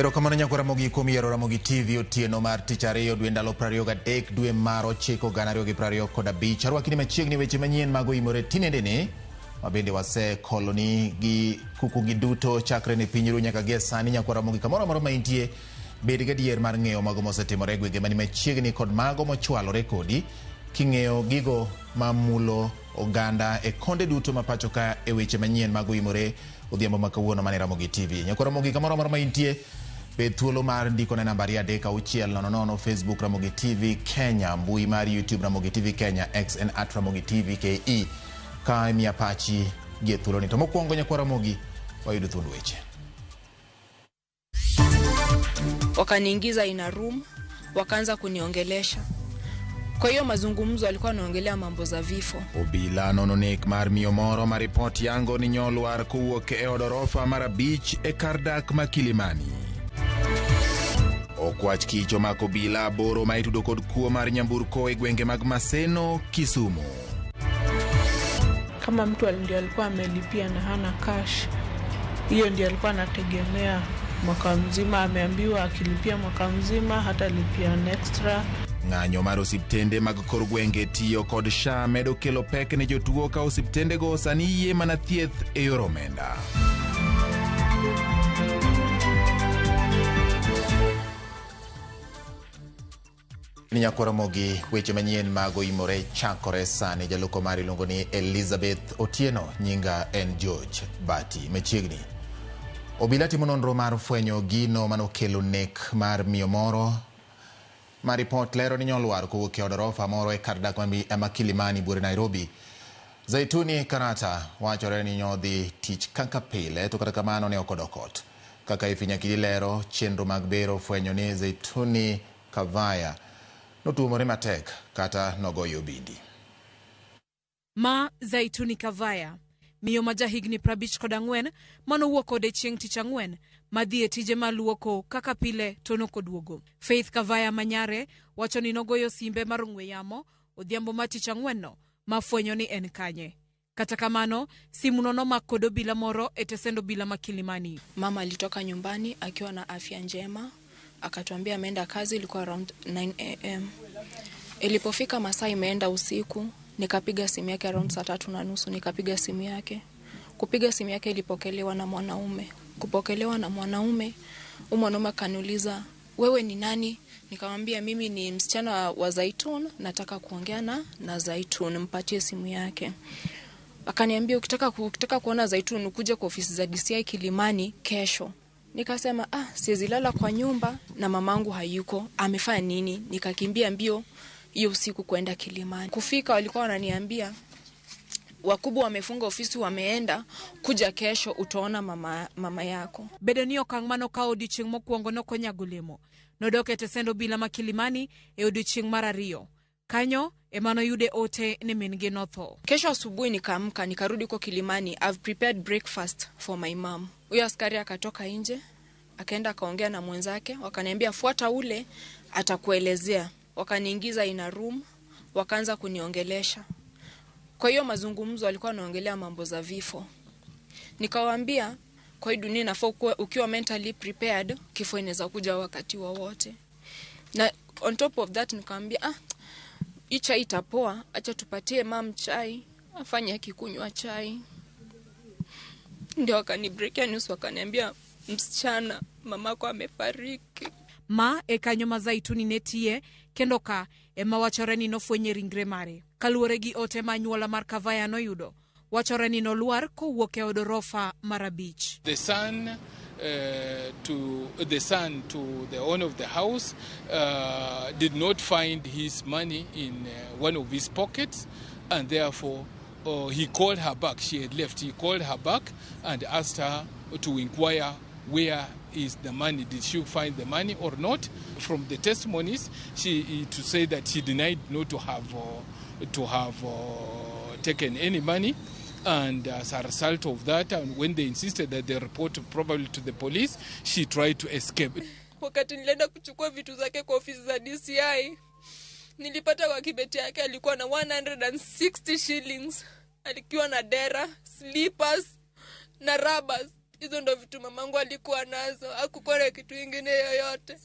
Ero kamano nyakora mogi komiero Ramogi TV otieno mar tich ariyo dwe ndalo 23 dwe mar 9 2025 arwakini machiegni weche manyien mago imore tinendene mabende wase koloni gi kuku gi duto chakre ne pinyru nyaka gi sani nyakora mogi kamoro amora maintie bed gadier mar ng'eyo mago mosetimore gwenge mani machiegni kod mago mochwalore kodi king'eyo gigo mamulo oganda e konde duto mapacho ka e weche manyien mago imore odhiambo makawuono mane Ramogi TV nyakora mogi kamoro amora maintie bed thuolo mar ndiko na nambari 360 Facebook Ramogi TV Kenya, mbui mar YouTube Ramogi TV Kenya, X and @Ramogi TV KE ka mi apachi gi thuolo ni to mokwongo nyakora Ramogi wayudo thundu weche. Wakaniingiza in a room, wakaanza kuniongelesha. Kwa hiyo mazungumzo alikuwa anaongelea mambo za vifo. Obila nononek mar miyo moro ma report yango ni nyolwar kowuok e odorofa mar Beach e Kardak ma Kilimani. Okwach kich omako obila boro ma itudo kod kuo mar nyamburko e gwenge mag Maseno, Kisumu. Kama mtu ndiye alikuwa amelipia na hana cash, hiyo ndiye alikuwa anategemea mwaka mzima, ameambiwa akilipia mwaka mzima hata lipia an extra. Ng'anyo mar osiptende mag kor gwenge tiyo kod SHA medo kelo pek ne jotuo ka osiptende go sani yie mana thieth e yor omenda. Nyakora mogi weche manyien mago imore chakore sani jaloko mari longo ni Elizabeth Otieno nyinga en George Bati machiegni. Obila timo nonro mar fwenyo gino manokelo nek mar miyo moro ma report lero ni nyolwar kowuok e odorofa moro e Kardak ma Kilimani buore Nairobi. Zaituni Karata wachore ni nyodhi tich kaka pile to kata kamano ne okodokot. Kaka ifinya kidilero chenro mag bero fwenyo ni Zaituni Kavaya notumore matek kata nogoyo bindi. Ma Zaituni Kavaya miyo majahigni 54 manowuok kode chieng' tich ang'wen madhi e tije maluoko kaka pile tono koduogo. Faith Kavaya manyare wacho ni nogoyo simbe mar ong'we yamo odhiambo ma tich ang'wenno mafwenyo ni en kanye. Kata kamano simu no nomak kod obila moro e tesendo bila ma Kilimani. Mama alitoka nyumbani akiwa na afya njema, akatuambia ameenda kazi, ilikuwa around 9 am. Ilipofika masaa imeenda usiku, nikapiga simu yake around 3:30, nikapiga simu yake. Kupiga simu yake ilipokelewa na mwanaume. Kupokelewa na mwanaume, mwanaume kaniuliza, "Wewe ni nani?" Nikamwambia mimi ni msichana wa Zaitun, nataka kuongea na Zaitun, mpatie simu yake. Akaniambia ukitaka kuona Zaitun ukuje kwa ofisi za DCI Kilimani kesho. Nikasema siwezi lala kwa nyumba na mamangu hayuko, amefanya nini? Nikakimbia mbio hiyo usiku kwenda Kilimani. Kufika walikuwa wananiambia wakubwa wamefunga ofisi, wameenda, kuja kesho utaona mama yako. Bedonio kangmano ka odichieng' mokwongo nokonyagolemo. Nodoke tesendo bila ma Kilimani e odichieng' mar ariyo. Kanyo emano yude ote ne mingi notho. Kesho asubuhi nikaamka nikarudi kwa Kilimani. I've prepared breakfast for my mom. Huyo askari akatoka nje, akaenda kaongea na mwenzake, wakaniambia fuata ule atakuelezea. Wakaniingiza in a room, wakaanza kuniongelesha. Kwa hiyo mazungumzo alikuwa anaongelea mambo za vifo. Nikawaambia kwa hii dunia inafaa ukiwa mentally prepared, kifo inaweza kuja wakati wowote. Na on top of that nikamwambia hii chai itapoa, acha tupatie mam chai, afanye akikunywa chai. Ndio wakanibreakia news, wakaniambia msichana mamako amefariki. Ma kanyo ma Zaituni netie kendo ka ema wachore ni nofwenye ringre mare. Kaluwore gi ote manyuola mar Kavaya noyudo, wachore ni nolwar kowuok e odorofa mar Beach. The son to the owner of the house did not find his money in one of his pockets, and therefore he called her back. She had left. He called her back and asked her to inquire where is the money. Did she find the money or not? From the testimonies, to say that she denied not to have taken any money. And as a result of that, and when they insisted that they report probably to the police, she tried to escape. Wakati nilienda kuchukua vitu zake kwa ofisi za DCI, nilipata kwa kibeti yake alikuwa na 160 shillings. Alikuwa na dera, slippers na rubbers. Hizo ndo vitu mamangu alikuwa nazo, hakukuwa na kitu kingine yoyote.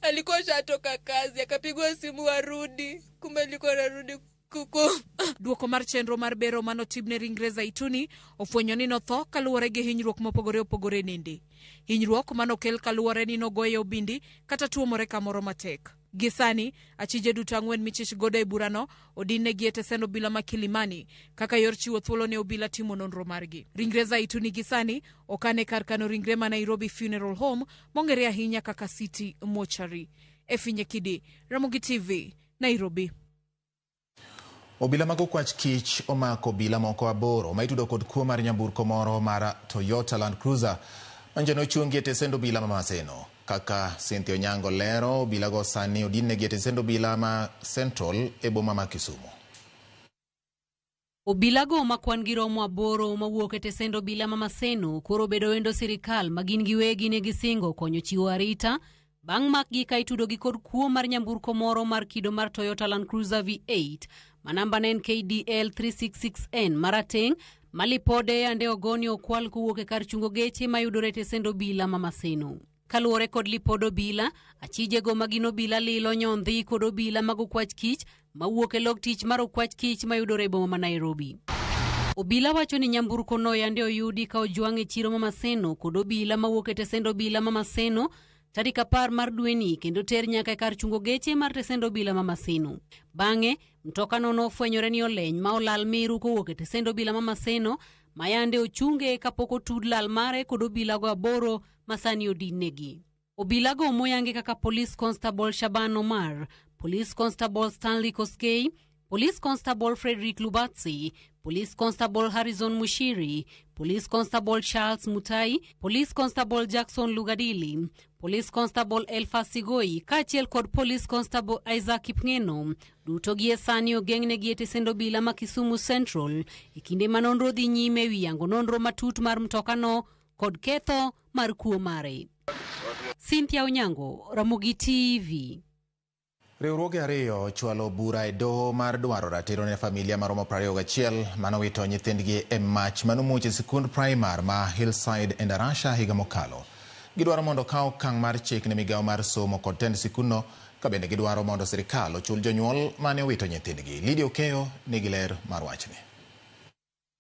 Alikuwa shatoka kazi, akapigwa simu arudi, kumbe alikuwa anarudi kuko. Duoko mar chenro mar bero manotibne ringre Zaituni ofwenyo ni notho kaluwore gi hinyruok mopogore opogore nindi. Hinyruok manokel kaluwore ni nogoye obindi kata tuomore kamoro matek. Gisani, achije duto 4 michich godo e burano odinne gi eteseno bila ma Kilimani kaka yor chiwo thuolo ne obila timo nonro margi. Ringre Zaituni gisani okane kar kano ringre ma Nairobi Funeral Home mongere ahinya kaka City Mortuary. Efinye Kidi, Ramogi TV, Nairobi. Obila mag okwach kich omako obila moko 8 ma itudo kod kuo mar nyamburko moro mar Toyota Land Cruiser manjano chungi e tesendo obila ma Maseno. Kaka Cynthia Onyango lero, obila go sani odinne gi e tesendo obila ma Central e boma ma Kisumu. Obila go makwan gi romo 8 mawuok e tesendo obila ma Maseno koro bedo wendo sirikal ma gin giwegi ne gisingo konyo chiwo arita bang' makgi ka itudo gi kod kuo mar nyamburko moro mar kido mar Toyota Land Cruiser V8 manamba nen KDL 366N marateng' malipode ande ogoni okwal kuwuok e kar chungo geche mayudore tesendo obila ma Maseno. Kaluwore kod lipod obila, achije go magino obila lilo nyondhi kod obila mag okwach kich mawuok e log tich mar okwach kich mayudore e boma ma Nairobi. Obila wacho ni nyamburko no yande oyudi ka ojwang' e chiro ma Maseno kod obila mawuok e tesendo obila ma Maseno tarik 10 mar dweni kendo ter nyaka e kar chungo geche mar tesendo obila ma Maseno. Bang'e, mtoka no nofwenyore ni oleny ma olal miru kowuok e tesendo obila ma Maseno mayande ochunge kapok otud lal mare kod obila go 8 masani odinnegi. Obila go moyange kaka Police Constable Shaban Omar, Police Constable Stanley Koskei, Police Constable Frederick Lubatsi, Police Constable Harrison Mushiri, Police Constable Charles Mutai, Police Constable Jackson Lugadili, Police Constable Elfa Sigoi, kachiel kod Police Constable Isaac Kipngeno, duto gi sani ogeng'ne gi tesendo obila ma Kisumu Central, ikinde manonro dhi nyime wi yango nonro matut mar mtoka no kod ketho mar kuo mare. Cynthia Onyango, Ramogi TV. Riwruoge ariyo chwalo bura e doho mar dwaro ratiro ne familia maromo 21 manowito nyithindgi e mach manomuoch e sikund primar ma Hillside e Ndarasha higa mokalo. Gidwaro mondo kaw okang' mar chik ne migawo mar somo kod tend sikunno ka bende gidwaro mondo sirikal ochul jonyuol mane owito nyithindgi. Lydia Okeyo nigi ler mar wachni.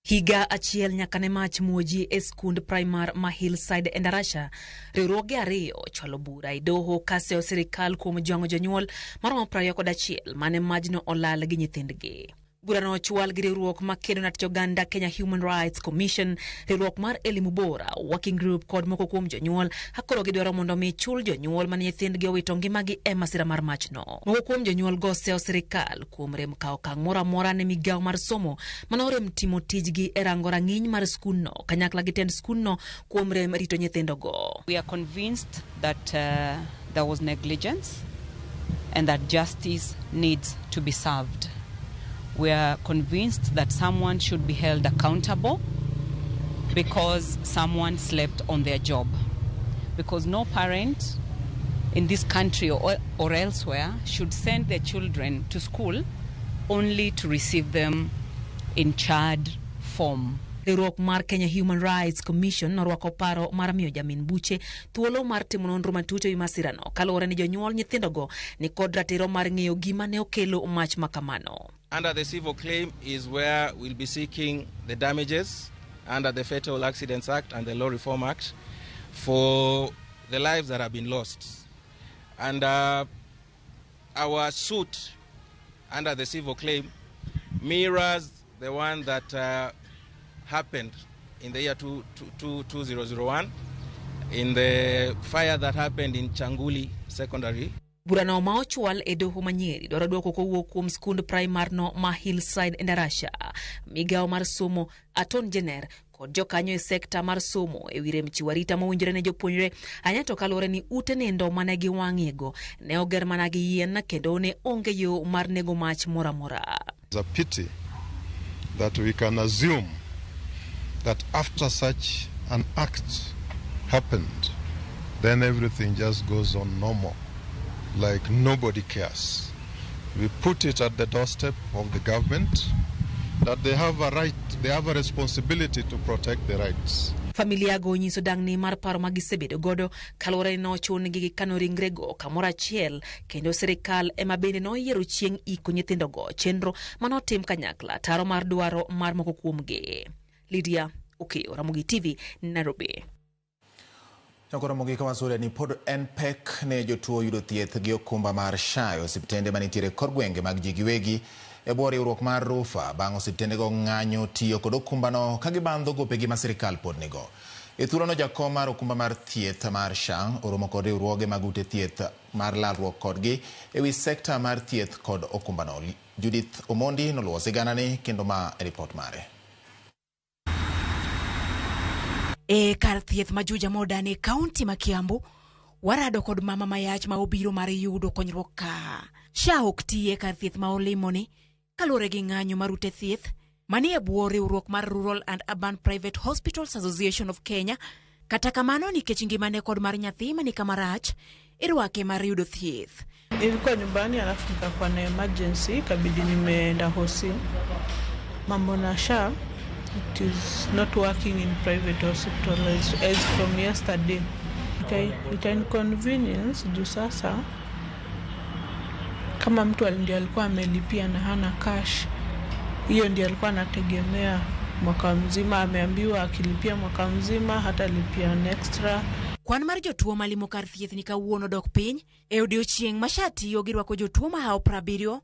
Higa achiel nyaka ne mach muoji e skund primar ma Hillside e Ndarasha, riwruoge ariyo chwalo bura e doho kaseo sirikal kuom jwang'o jonyuol maromo 21 mane majno olal gi nyithindgi. Burano chwal gi riwruok makedo ne oganda Kenya Human Rights Commission, riwruok mar Elimu Bora Working Group kod moko kuom jonyuol hakoro gidwaro mondo mi chul jonyuol mane nyithindgi owito ngimagi e masira mar machno. Moko kuom jonyuol go seo sirikal kuom rem kawo okang' moro amora ne migawo mar somo mane orem timo tijgi e rango rang'iny mar skunno kanyakla gi tend skunno kuom rem rito nyithindogo. We are convinced that there was negligence and that justice needs to be served. We are convinced that someone should be held accountable because someone slept on their job. Because no parent in this country or elsewhere should send their children to school only to receive them in charred form. Riwruok mar Kenya Human Rights Commission norwako paro mar miyo jamin buche thuolo mar timo nonro matut ewi masirano kaluwore ni jonyuol nyithindogo ni kod ratiro mar ng'eyo gima ne okelo mach makamano. Under the civil claim is where we'll be seeking the damages under the Fatal Accidents Act and the Law Reform Act for the lives that have been lost. And our suit under the civil claim mirrors the one that happened in the year 2001 in the fire that happened in Changuli Secondary. Burano ma ochwal e doho manyeri dwaro duoko kowuok kuom skund primar no ma Hillside e Ndarasha, migawo mar somo, Attorney General kod jokanyo e sekta mar somo e wi rem chiwo arita mowinjore ne jopuonjre anyato kaluwore ni ute nindo mane giwang'ego ne oger mana gi yien kendo ne onge yo mar nego mach moro amora. It's a pity that we can assume that after such an act happened, then everything just goes on normal, like nobody cares. We put it at the doorstep of the government that they have a right, they have a responsibility to protect the rights Familia go nyiso dang'ni mar paro ma gisebedo godo kaluwore ni nochun gi kano ringrego kamoro achiel, kendo sirikal ema bende noyiero chieng' iko nyithindogo, chenro manotim kanyakla taro mar dwaro mar moko kuomgi. Lydia Okeyo, Ramogi TV, Nairobi. Chakoro Ramogi kawasure ni pod en pek ne jotuo yudo thieth gi okumba mar SHA osiptende manitiere kor gwenge mag ji giwegi e bwo riwruok mar Rufa bang' osiptendego ng'anyo tiyo kod okumbano ka gibandho gopegi ma sirikal pod nigo. E thuolono jakom mar okumba mar thieth mar SHA oromo kod riwruoge mag ute thieth mar lalruok kodgi ewi sekta mar thieth kod okumbano. Judith Omondi noluwo siganani kendo ma e ripot mare. E kar thieth ma Juja modane kaunti ma Kiambu warado kod mama mayach ma obiro mar yudo konyruok ka. SHA ok tiye kar thieth ma olimoni kalure gi ng'anyo mar ute thieth manie bwo riwruok mar Rural and Urban Private Hospitals Association of Kenya. Kata kamano nikech ngimane kod mar nyathi mani kama rach irwake mar yudo thieth. Nilikuwa nyumbani alafu nikakuwa na emergency, kabidi nimeenda hosi. Mambo na SHA, it is not working in private hospital as from yesterday. It inconvenience juu sasa kama mtu ndio alikuwa amelipia na hana cash, hiyo ndio alikuwa anategemea mwaka mzima, ameambiwa akilipia mwaka mzima hata lipia an extra. Kwan mar jotuo malimo kar thieth ni kawuono dok piny e odiochieng' ma SHA tiyo gi rwako jotuo ma hao 70,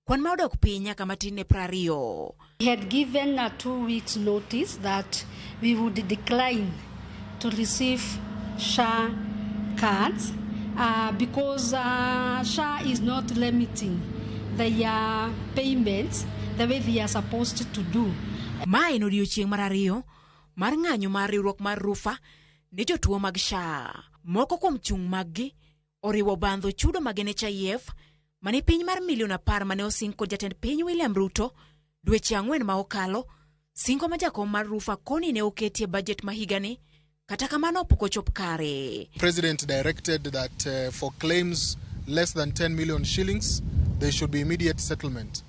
kwan ma odok piny nyaka matin ne 20. We had given a 2 weeks notice that we would decline to receive SHA cards because SHA is not limiting their payments the way they are supposed to do. Ma en odiochieng' mar 2 mar ng'anyo mar riwruok mar Rufa ne jotuo mag SHA. Moko kuom chung' maggi oriwo bandho chudo mag NHIF mane piny mar milion 10 mane osing kod jatend piny William Ruto dweche 4 ma okalo, singo ma jakom mar Rufa koni ne oketie budget ma higani, kata kamano pok ochop kare. President directed that for claims less than 10 million shillings there should be immediate settlement,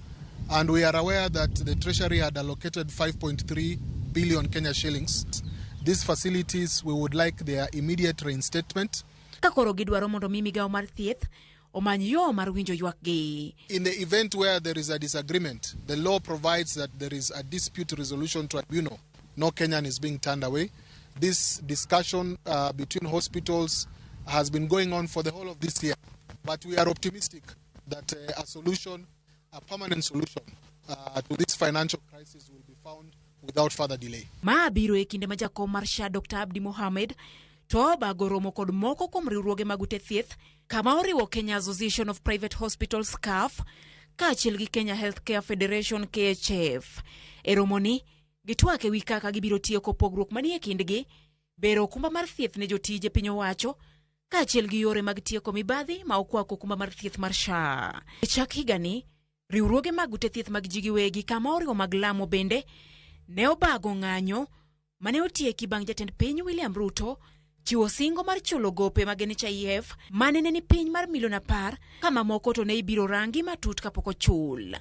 and we are aware that the Treasury had allocated 5.3 billion Kenya shillings. These facilities, we would like their immediate reinstatement. Kakoro gidwaro mondo migao mar thieth omany yo mar winjo ywak gi. In the event where there is a disagreement, the law provides that there is a dispute resolution tribunal. No Kenyan is being turned away. This discussion between hospitals has been going on for the whole of this year, but we are optimistic that a solution, a permanent solution to this financial crisis will be found without further delay. Ma biro e kinde ma jakom mar SHA Dr. Abdi Mohamed to bagoromo kod moko kuom riwruoge mag ute thieth kama oriwo Kenya Association of Private Hospitals CAF kaachiel gi Kenya Healthcare Federation KHF. E romoni gitwak ewi kaka gibiro tiyo ko pogruok manie kindgi, bero okumba mar thieth ne jotije piny owacho kaachiel gi yore mag tieko mibadhi ma okwako okumba mar thieth mar SHA. E chak higani riwruoge mag ute thieth mag ji giwegi kama oriwo mag Lamu bende ne obago ng'anyo mane otieki bang' jatend piny William Ruto chiwo singo mar chulo gope mag NHIF mane ni piny mar milion 10 kama moko to ne ibiro rangi matut kapok ochul.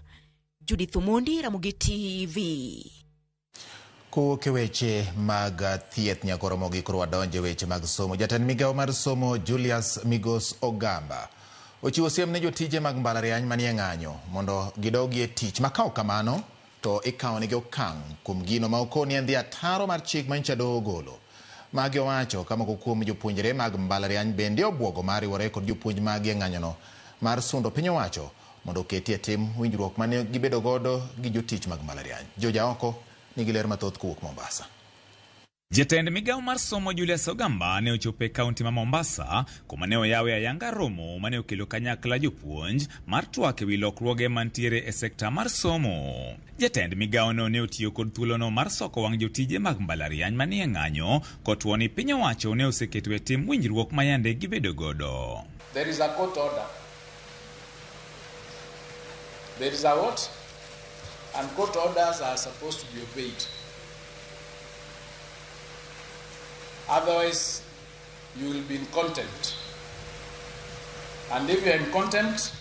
Judith Omondi, Ramogi TV. Kuke weche mag thieth nyakoro Ramogi koro wadonje weche mag somo. Jatend migao mar somo Julius Migos Ogamba ochiwo siem ne jotije mag mbalariany manie ng'anyo mondo gidogi e tich makao kamano to ikawo negi okang' kuom gino ma okoni en dhi ataro mar chik manyicha doho ogolo. Magi owacho kama kuom jopuonjre mag mbalariany bende obwogo mar riwore kod jopuonj mag ng'anyono mar sundo piny owacho mondo oketie tim winjruok mane gibedo godo gi jotich mag mbalariany. Joja oko nigi ler mathoth kowuok Mombasa. Jatend migao mar somo Julius Ogamba ne ochopo e kaunti ma Mombasa kuma ne oyawe ayanga romo mane okelo kanyakla jopuonj mar twak ewi lokruoge mantiere e sekta mar somo. Jatend migao no ne otiyo kod thuolono mar soko wang' jotije mag mbalariany manie ng'anyo kotwo ni piny owacho ne oseketo e tim winjruok ma yande gibedo godo. There is a court order. There is a what? And court orders are supposed to be obeyed. Otherwise, you will be in contempt. And if you are in contempt,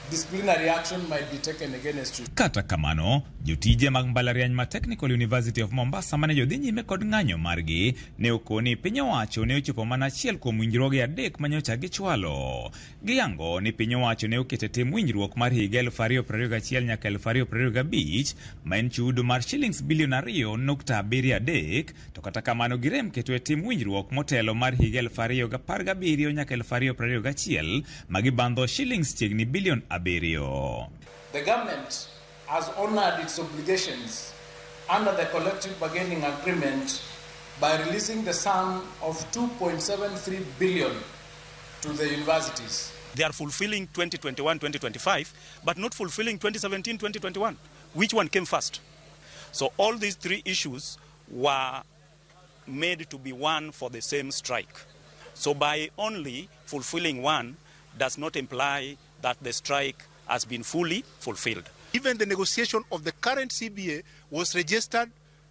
disciplinary action might be taken against you. Kata kamano, jotije mag mbalariany ma Technical University of Mombasa mane jodhi nyime kod ng'anyo margi ne okoni piny owacho ne ochopo mana achiel kuom winjruoge adek manyocha gichwalo. Giyango ni piny owacho ne okete tim winjruok mar higa 2021 nyaka 2025 ma en chudo mar shillings bilion 2.73, to kata kamano girem keto e tim winjruok motelo mar higa 2017 nyaka 2021 ma gibandho shillings chiegni bilion 7. The government has honored its obligations under the collective bargaining agreement by releasing the sum of 2.73 billion to the universities. They are fulfilling 2021-2025, but not fulfilling 2017-2021. Which one came first? So all these three issues were made to be one for the same strike. So by only fulfilling one does not imply that the strike has been fully fulfilled. Even the negotiation of the current CBA was registered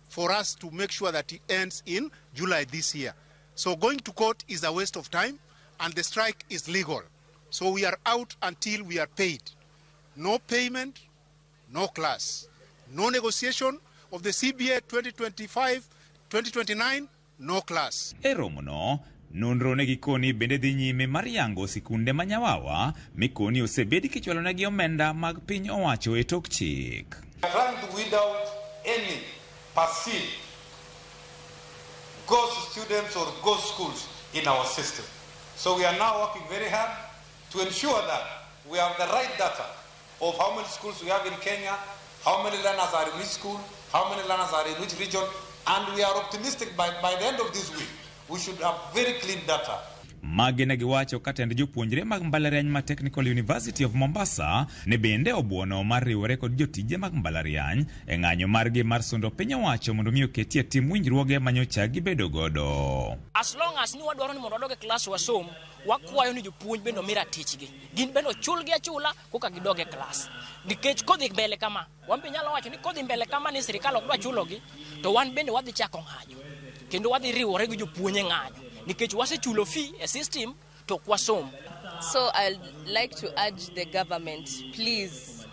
for us to make sure that it ends in July this year. So going to court is a waste of time, and the strike is legal. So we are out until we are paid. No payment, no class. No negotiation of the CBA 2025-2029, no class. Eromono, nonro ne gikoni bende dhi nyime mar yango sikunde manyawawa mikoni osebedi kichwalonegi omenda mag piny owacho e tok chik. We are trying to weed out any perceived ghost students or ghost schools in our system. So we are now working very hard to ensure that we have the right data of how many schools we have in Kenya, how many learners are in which school, how many learners are in which region, and we are optimistic by the end of this week we should have very clean data. Mage ne giwacho katend jopuonjre mag mbalariany ma Technical University of Mombasa ne bende obuono mar riwore kod jotije mag mbalariany e ng'anyo margi mar sundo piny owacho mondo mi oketie tim winjruoge manyocha gibedo godo. As long as ni wadwaro ni mondo wadoge klas wasom, wakwayo ni jopuonj bendo mira tichgi. Gin bendo chulgi achula koka gidoge klas. Nikech kodhi mbele kama, wambe nyalo wacho ni kodhi mbele kama ni sirikal ok dwa chulogi, to wan bende wadhi chako ng'anyo. Kendo wadhi riwore gi jopuonje ng'anyo. Nikech wasechulo fee a system to kwasom. So I'd like to urge the government, please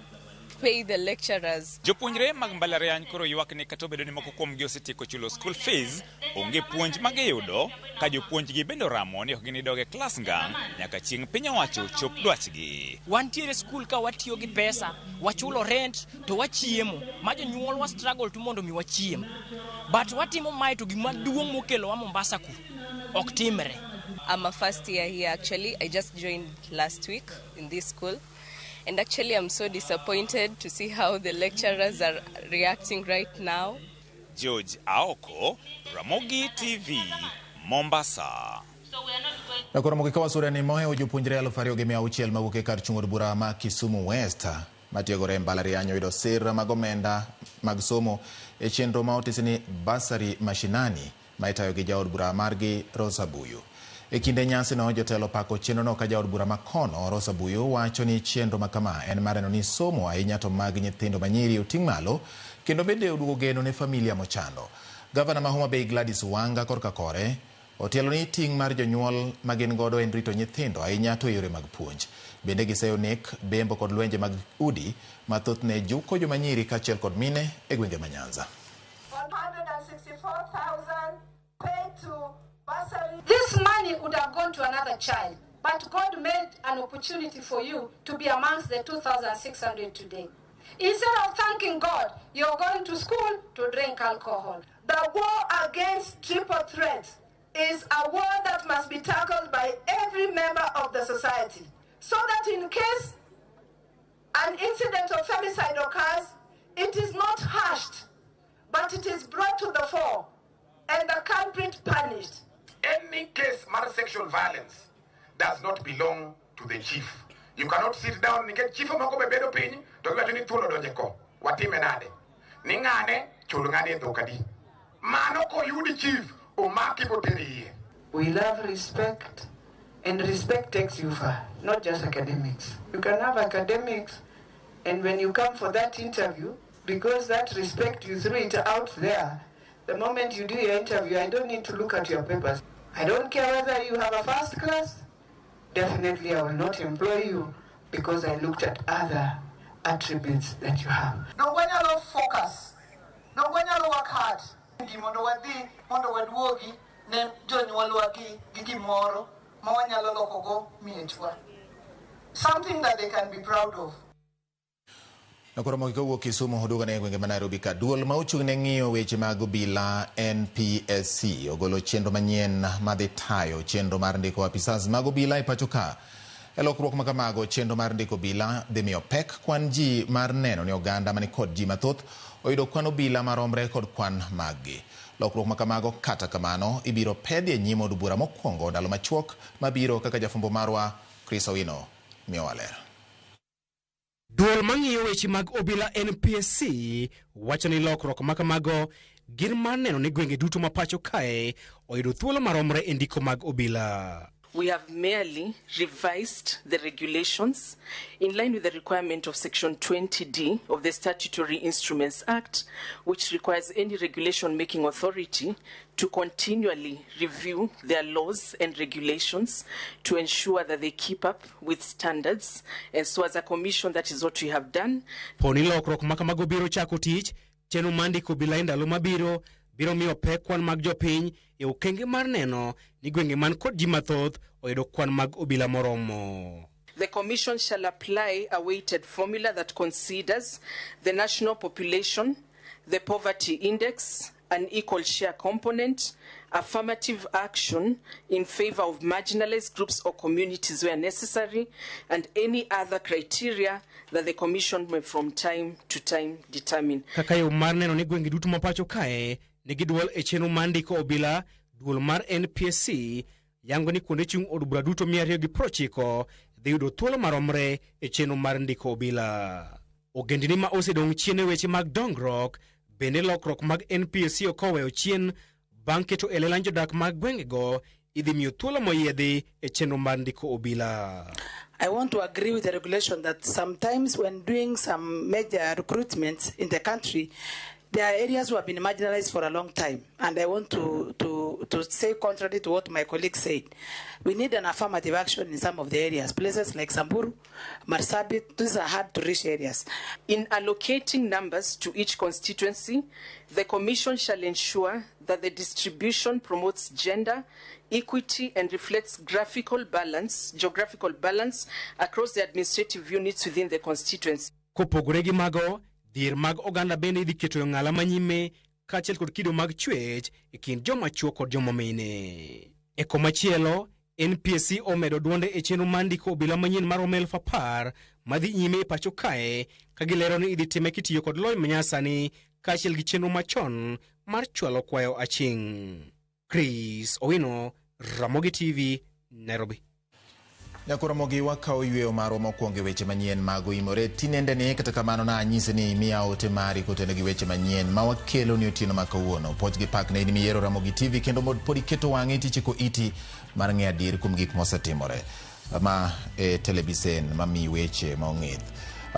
pay the lecturers. Jopuonjre mag mbalariany koro ywak ni kata obedo ni moko kuomgi osetieko chulo school fees, onge puonj ma giyudo ka jopuonjgi bende ramo ni ok ginidoge klas ngang' nyaka chieng' piny owacho chop dwachgi. Wantiere school ka watiyo gi pesa, wachulo rent to wachiemo, ma jonyuol wa struggle to mondo mi wachiem. But watimo mae to gima duong' mokelo wa Mombasa ku ok timre. I'm a first year here actually. I just joined last week in this school. And actually I'm so disappointed to see how the lecturers are reacting right now. George Aoko, Ramogi TV, Mombasa. Na koro mugikawa sura ni mohe jopuonjre 2,600 mawuok e kar chung od bura ma Kisumu West matiegore mbalariany oyudo sir mag omenda mag somo e chenro ma otisni basari mashinani ma itayo gi jaod bura margi Rosa Buyu. E kinde nyasi no jotelo pako chenro no ka jaod bura makono Rosa Buyu wacho ni chenro makama en mareno ni somo ahinya to mag nyithindo manyiri oting' malo kendo bende oduogo geno ne familia mochando. Gavana ma Homa Bay Gladys Wanga korka kore otielo ni ting' mar jonyuol magin godo en rito nyithindo ahinya to yore mag puonj. Bende giseyo nek bembo kod lwenje mag udi mathoth ne juko jomanyiri kachiel kod mine e gwenge ma Nyanza. 164,000 paid to bursary. This money would have gone to another child, but God made an opportunity for you to be amongst the 2,600 today. Instead of thanking God, you're going to school to drink alcohol. The war against triple threat is a war that must be tackled by every member of the society, so that in case an incident of femicide occurs, it is not hushed, but it is brought to the fore and the culprit punished. Any case of sexual violence does not belong to the chief. You cannot sit down and get chief of bebedo pin, to get any tulo dojeko, watimenade. Ningane, chulungade dokadi. Manoko you the chief, o maki poteri. We love respect, and respect takes you far, not just academics. You can have academics, and when you come for that interview, because that respect you threw it out there, the moment you do your interview, I don't need to look at your papers. I don't care whether you have a first class. Definitely I will not employ you because I looked at other attributes that you have. Don't when you focus, don't when you work hard. Mondo wadi, mondo wadwogi, ne jonyuol wagi gi gimoro ma wanyalo lokogo miechwa. Something that they can be proud of. Nakoro mo kowuok Kisumu huduga ne gwenge ma Nairobi ka duol ma ochung' ne ng'iyo weche mag obila NPSC ogolo chenro manyien madhi tayo chenro mar ndiko apisas mag obila e pacho ka. E lokruok ma kamago chenro mar ndiko obila dhi miyo pek kwan ji mar neno ni oganda mani kod ji mathoth oyudo kwan obila maromre kod kwan maggi. Lokruok ma kamago kata kamano ibiro pedhi e nyim od bura mokwongo ndalo machuok mabiro kaka jafumbo marwa Chris Owino miyo waler. Duol mang'iyo weche mag obila NPSC wacho ni lokruok ma kamago gin mar neno ni gwenge duto ma pacho kae oyudo thuolo maromre e ndiko mag obila. We have merely revised the regulations in line with the requirement of Section 20D of the Statutory Instruments Act, which requires any regulation-making authority to continually review their laws and regulations to ensure that they keep up with standards. And so as a commission, that is what we have done. Poni lokruok ma kamago biro chako tich, chenro mar ndiko obila e ndalo mabiro biro miyo pek kwan mag jopiny e okenge mar neno ni gwenge man kod ji mathoth oyudo kwan mag obila moromo. The Commission shall apply a weighted formula that considers the national population, the poverty index, an equal share component, affirmative action in favor of marginalized groups or communities where necessary, and any other criteria that the Commission may from time to time determine. Kaka yo mar neno ni gwenge duto mapacho kae nigi duol e chenro mar ndiko obila, duol mar NPSC yango ni kuonde chung' od bura duto 290 dhi yudo thuolo maromre e chenro mar ndiko obila. Ogendini ma osedong' chien e weche mag dongruok bende lokruok mag NPSC okoweyo chien bang' keto e lela jodak mag gwengego idhi miyo thuolo moyiedhi e chenro mar ndiko obila. I want to agree with the regulation that sometimes when doing some major recruitments in the country, there are areas who have been marginalized for a long time, and I want to say contrary to what my colleague said. We need an affirmative action in some of the areas, places like Samburu, Marsabit. These are hard to reach areas. In allocating numbers to each constituency, the Commission shall ensure that the distribution promotes gender equity and reflects geographical balance across the administrative units within the constituency. Kopogore gi mago, dhier mag oganda bende idhi keto e ng'ala manyime kaachiel kod kido mag chwech e kind joma chuo kod joma mine. E komachielo, NPSC omedo duonde e chenro mar ndiko obila manyien mar 10,000 madhi nyime e pacho kae ka gilero ni idhi time kitiyo kod lony manyasani kaachiel gi chenro machon mar chwalo kwayo aching'. Chris Owino, Ramogi TV, Nairobi. Nyakoromogi wakawo yweyo marwa mokwongo e weche manyien mag oimore tinende ni kata kamano na anyise ni miya ote mari kotene gi weche manyien ma wakelo ni otieno ma kawuono. Poch gi pak ne ni miyiero Ramogi TV kendo pod iketo wang'e tichiko iti mar ng'eyo adier kuom gik mosetimore ma e televisen mamiyi weche maong'ith.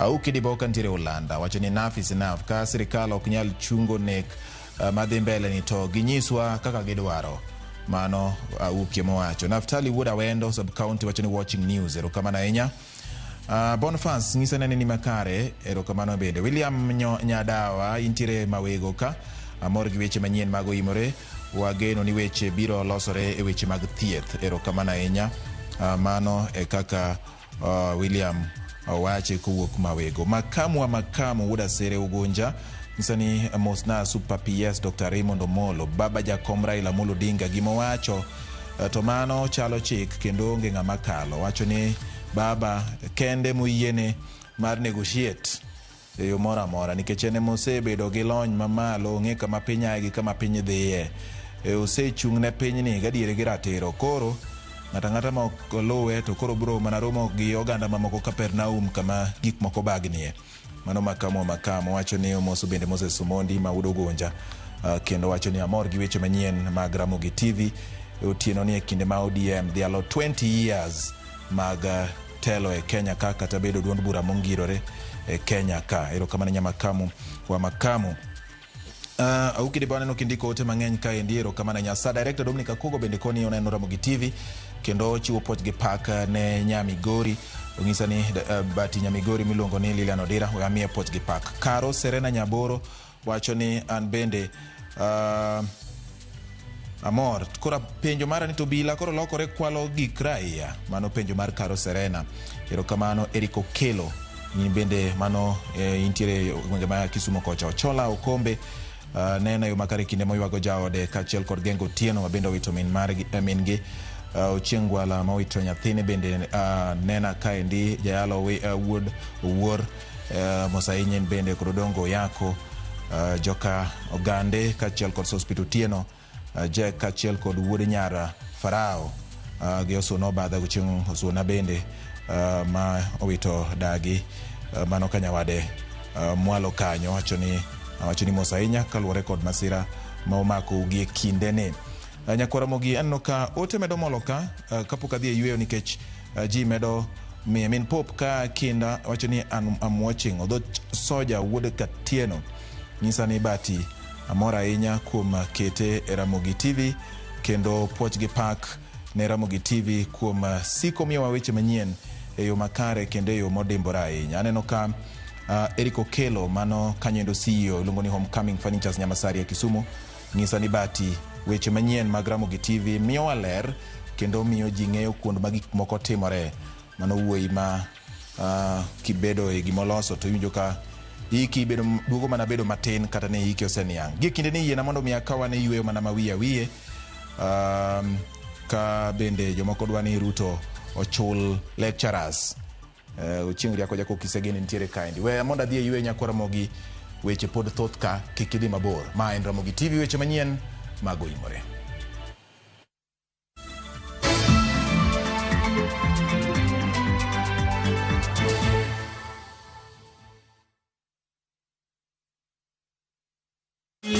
Ukidiboka ntiere Ulanda wacho ni enough is enough ka sirikal ok nyal chungo nek madhi mbele ni to ginyiswa kaka gidwaro. Mano ukie mowacho. Naftali Wood Awendo sub-county wacho ni watching news erokamano ahinya. Boniface ng'isa nene ni makare erokamano bende. William Nyadawa intiere Mawego ka amor gi weche manyien mag oimore wageno ni weche biro losore e weche mag thieth erokamano ahinya. Mano e kaka William wache kowuok Mawego. Makamu Wuda Sere Ugunja Nisani Mosna Super PS Dr. Raymond Omolo Baba Jakom Raila Amolo Odinga gimowacho tomano chalo chik kendo onge ng'ama kalo. Wacho ni baba kende muyiene mar negotiate e yo moro amora nikech ene mosebedo gi lony mamalo ng'e kama piny ae gi kama piny dhiye. Osechung' ne piny ni gadiere gi ratiro koro ng'ata ma ok luwe to koro bro mana romo gi oganda mamoko Kapernaum kama gik moko bagnie. Mano Makamu wacho ni omoso bende Moses Omondi ma Udo Gonja kendo wacho ni amor gi weche manyien mag Ramogi TV otieno ni e kinde ma ODM dhialo 20 years mag telo e Kenya ka kata bedo duond bura mongirore e Kenya ka. Erokamano nya Makamu wa Makamu. Ukidi bwana nokindiko ote mang'eny ka endiero kamana nyasa director Dominica Kogo bende koni oneno Ramogi TV kendo chiwo poch gi pak ne Nyamigori ong'isa ni bati Nyamigori miluongo ni Lilian Odira ogamie Port gi Park. Karo Serena Nyaboro wacho ni an bende amor. Kora penjo mara ni to bila koro lokore kwalo gik raia. Mano penjo mar Karo Serena. Erokamano Eric Okelo ni bende mano intiere gwenge ma Kisumo kocha. Ochola Okombe nena yo makare kinde moywago jaode kachiel kod Gengo Tieno mabende owito min gi Ochiengwala mawito nyathine bende nena kaendi jayalo wuod owuor Mosainyen bende krodongo yako joka Ogande kachiel kod Hospital Tieno Jack kachiel kod wuod nyara Farao gi Osuno badha gochieng Osuna bende ma owito dagi mano kanyawade mwalo kanyo wacho ni Mosainya kaluwore kod masira ma omako gi kinde ne. Nyakwara mogi anno ka ote medo moloka kapok adhi yweyo nikech ji medo min pop ka kinda wacho ni I'm watching although soja wuod Katieno nyisa ni bati amora ahinya kuom kete e Ramogi TV kendo Port gi Park ne Ramogi TV kuom siko miyowa weche manyien e yo makare kendo e yo modimbora ahinya. Aneno ka Eric Okelo mano kanyendo CEO luongo ni Homecoming Furnitures Nyamasari ya Kisumu nyisa ni bati weche manyien mag Ramogi TV miyo waler kendo miyo ji ng'eyo kuond ma gik moko timore. Mano wuoyi ma kibedo e gimoloso to iwinjo ka iki bedo duogo mana bedo matin kata ne iki oseniang. Gi kinde ni yiena mondo mi akawa ne yweyo mana wiye ka bende jomoko dwa ni Ruto ochul lecturers ochieng riako jako kisegeni ntiere kaendi. We mondo adhi yweyo Nyakwara mogi weche pod thoth ka kikidhi mabor. Ma en Ramogi TV weche manyien mago imore.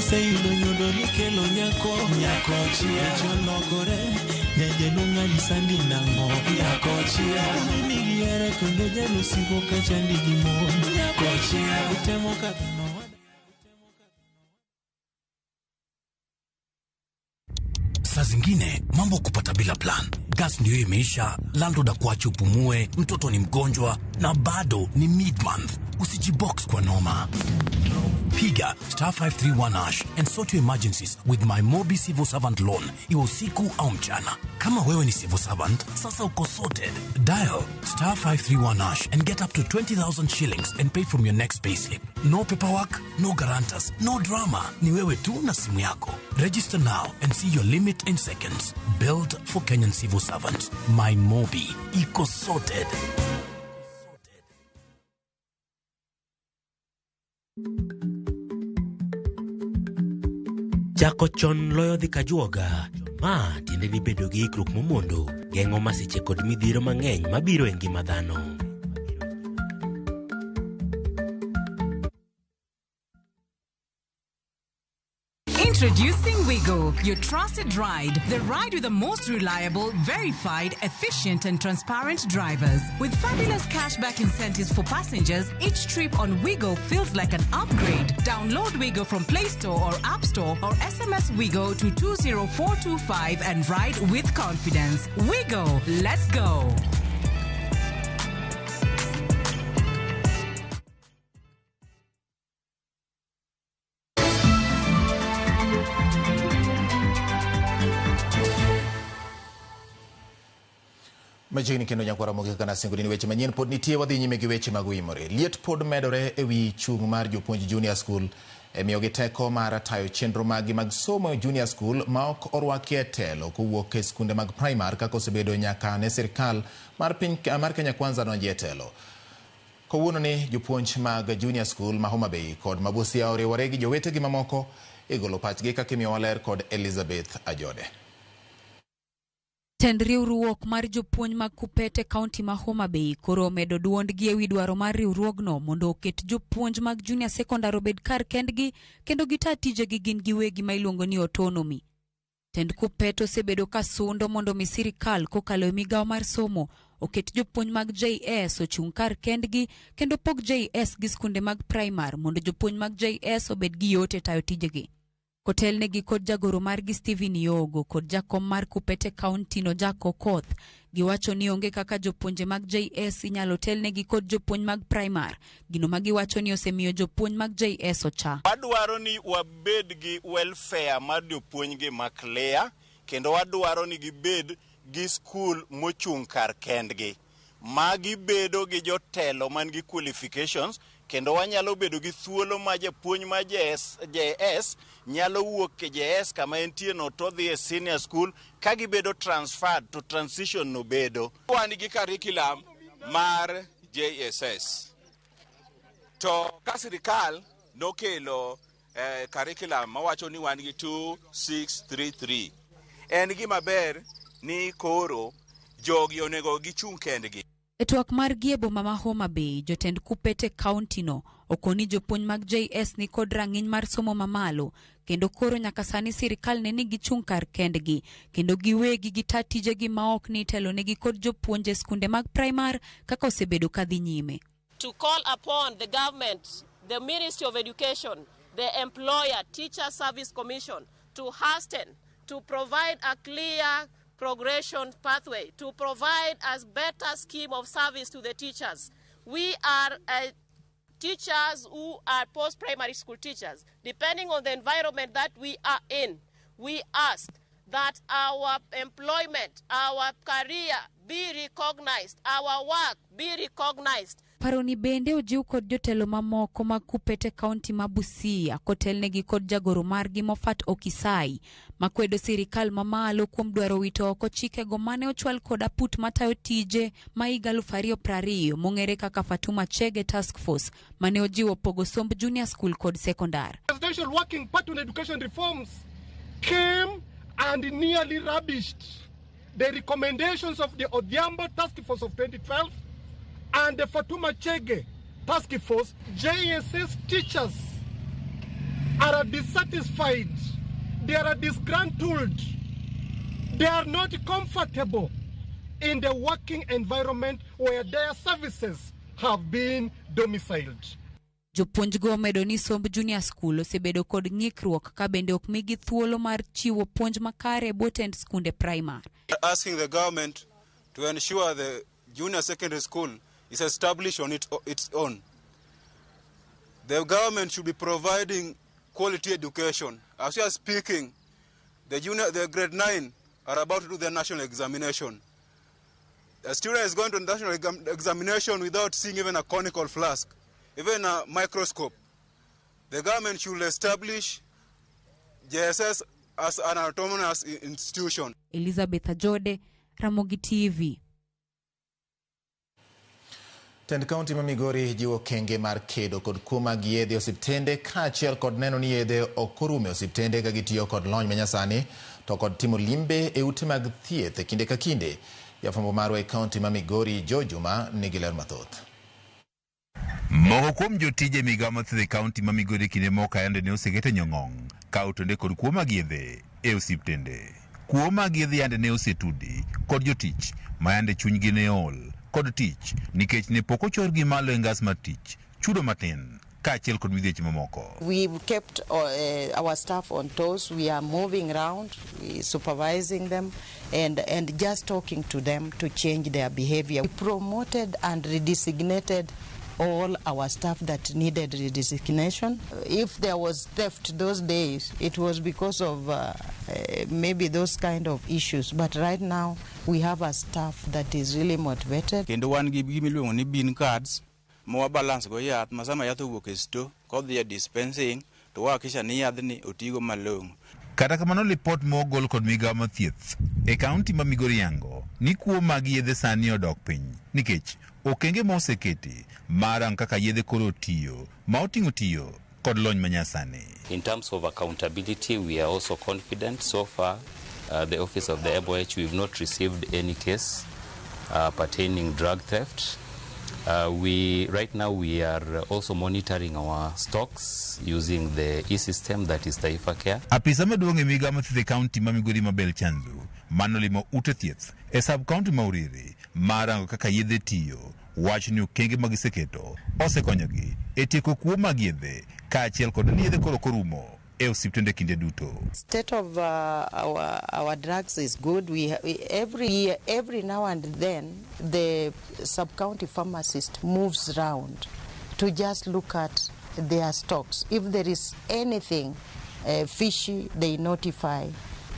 Say you know ni kelo nyako chia cholokore neje lunga lisandi nango nyako chia ni giere kendo jalo sigo kacha ndi gimo nyako chia utemo kadano. Saa zingine mambo kupata bila plan. Gas ndio imeisha, landlord akuache upumue, mtoto ni mgonjwa na bado ni mid-month. Usijibox kwa noma. Piga *531# and sort your emergencies with my Mobi Civil Servant Loan. Iwe usiku au mchana. Kama wewe ni civil servant, sasa uko sorted. Dial *531# and get up to 20,000 shillings and pay from your next payslip. No paperwork, no guarantors, no drama. Ni wewe tu na simu yako. Register now and see your limit in seconds. Built for Kenyan civil servants. My Mobi. Iko sorted. Chako chon loyo dhi kajuoga. Ma tiende ni bedo gi ikruok momondo, geng'o masiche kod midhiro mang'eny mabiro e ngima dhano. Introducing Wigo, your trusted ride. The ride with the most reliable, verified, efficient and transparent drivers. With fabulous cashback incentives for passengers, each trip on Wigo feels like an upgrade. Download Wigo from Play Store or App Store or SMS Wigo to 20425 and ride with confidence. Wigo, let's go. Machiegni kendo Nyakwara mogi kana singo ni weche manyien pod nitie wadhi nyime gi weche mag imore. Liet pod medore ewi chung mar jopuonj junior school miyo gi teko mar tayo chenro magi mag somo junior school ma ok orwakie telo kowuok e skunde mag primar kaka osebedo nyaka ne sirkal mar Kenya Kwanza donje telo. Kowuono ni jopuonj mag junior school ma Homa Bay kod Mabusia oriwore gi jowetegi mamoko igolo pachgi kaka imiyo waler kod Elizabeth Ajode. Tend riwruok mar jopuonj mag Kupete County ma Homa Bay koro medo duondgi ewi dwaro mar riwruogno mondo oket jopuonj mag junior secondary obed kar kendgi kendo gita tijegi gin giwegi ma iluongo ni autonomy. Tend Kupete osebedo ka sundo mondo mi sirkal kokalo e migawo mar somo oket jopuonj mag JS ochung kar kendgi kendo pog JS gi skunde mag primar mondo jopuonj mag JS obed gi yot e tayo tijegi. Kotelnegi kod jagoro margi Stephen Yogo kod jakom mar Kupete County no Jack Okoth giwacho ni onge kaka jopuonje mag JS inyalo telnegi kod jopuonj mag primar. Gino magiwacho ni osemiyo jopuonj mag JS ocha. Wadwaro ni wabed gi welfare mar jopuonj gi maklear, kendo wadwaro ni gibed gi skul mochung' kar kendgi. Magi bedo gi jotelo man gi qualifications, kendo wanyalo bedo gi thuolo ma japuonj ma JS nyalo wuok ke JS kama entie no to dhi e senior school ka gibedo transferred to transition no bedo. Wan gi curriculum mar JSS. To ka sirikal nokelo curriculum mawacho ni wan gi 2633. En gima ber ni koro jogi onego gichung' kendgi. E twak mar giebo mama Homa Bay, jotend Kupete County no okoni jopuonj mag JS ni kod rang'iny mar somo mamalo, kendo koro nyaka sani sirikal ne ni gichung' kar kendgi, kendo giwegi gita tijegi maok ni telonegi kod jopuonje skunde mag primar kaka osebedo kadhi nyime. To call upon the government, the Ministry of Education, the employer, Teacher Service Commission to hasten to provide a clear progression pathway, to provide as better scheme of service to the teachers. We are teachers who are post-primary school teachers. Depending on the environment that we are in, we ask that our employment, our career be recognized, our work be recognized. Paroni bende ojiw kod jotelo mamoko mag Kupete County ma Busia kotelnegi kod jagoro margi Mofat Okisai makwedo sirikal mamalo kuom dwaro wito oko chikego mane ochwal kod aput matayo tije ma higa 2020 mong'ere kaka Fatuma Chege Task Force mane ojiwo pogo somb junior school kod secondary. Presidential Working Party on Education Reforms came and nearly rubbished the recommendations of the Odhiambo Task Force of 2012 and the Fatuma Chege Task Force. JSS teachers are dissatisfied, they are disgruntled, they are not comfortable in the working environment where their services have been domiciled. Jopuonj go omedo ni somb junior school osebedo kod ng'ikruok ka bende ok migi thuolo mar chiwo puonj makare botend skunde primar. Asking the government to ensure the junior secondary school is established on its own. The government should be providing quality education. As we are speaking, the grade 9 are about to do their national examination. A student is going to the national examination without seeing even a conical flask, even a microscope. The government should establish JSS as an autonomous institution. Elizabeth Ajode, Ramogi TV. Tend County ma Migori jiwo kenge mar kedo kod kuo mag yedhe osiptende kaachiel kod neno ni yedhe ok orumo osiptende ka gitiyo kod lony manyasani to kod timo limbe e ute mag thieth e kinde ka kinde. Jafwambo marwa e kaunti ma Migori Joe Juma nigi ler mathoth. Moko kuom jotije migawo mathoth e kaunti ma Migori kinde moko ayande ne osekete nyong'ong' kawo tonde kod kuo mag yedhe e osiptende. Kuo mag yedhe yande ne osetudi kod jotich ma yande chunygi ne ol kod tich nikech ne pok ochorgi malo e ngas mar tich chudo matin kaachiel kod midhieche mamoko. We've kept our staff on toes. We are moving around, supervising them and just talking to them to change their behavior. We promoted and redesignated all our staff that needed redesignation. If there was theft those days, it was because of maybe those kind of issues. But right now, we have a staff that is really motivated. Kendo wan gi gimiluongo ni bin cards mo balance go yath masama yath owuok e sto kodhi dispensing to wakisha ni yadhni otigo malong'o. Kata kamano lipot mogol kod migawo mathieth e kaunti ma Migori yango ni kuo mag yedhe sani odok piny nikech okenge moseketi marang kaka yedhe koro tiyo ma oting'o tiyo kod lony manyasani. In terms of accountability, we are also confident. So far, the office of the MOH, we've not received any case pertaining drug theft. Right now we are also monitoring our stocks using the e-system that is Taifa Care. Apisa maduong' e migawo mathieth e kaunti ma Migori Mabel Chanzu manolimo ute thieth e sub-kaunti ma Uriri marango kaka yedhe tiyo wach ni okenge magiseketo osekonyogi e tieko kuo mag yedhe kaachiel kod ni yedhe koro korumo e osiptende kinde duto. State of our drugs is good. We every year, every now and then, the sub-county pharmacist moves round to just look at their stocks. If there is anything fishy, they notify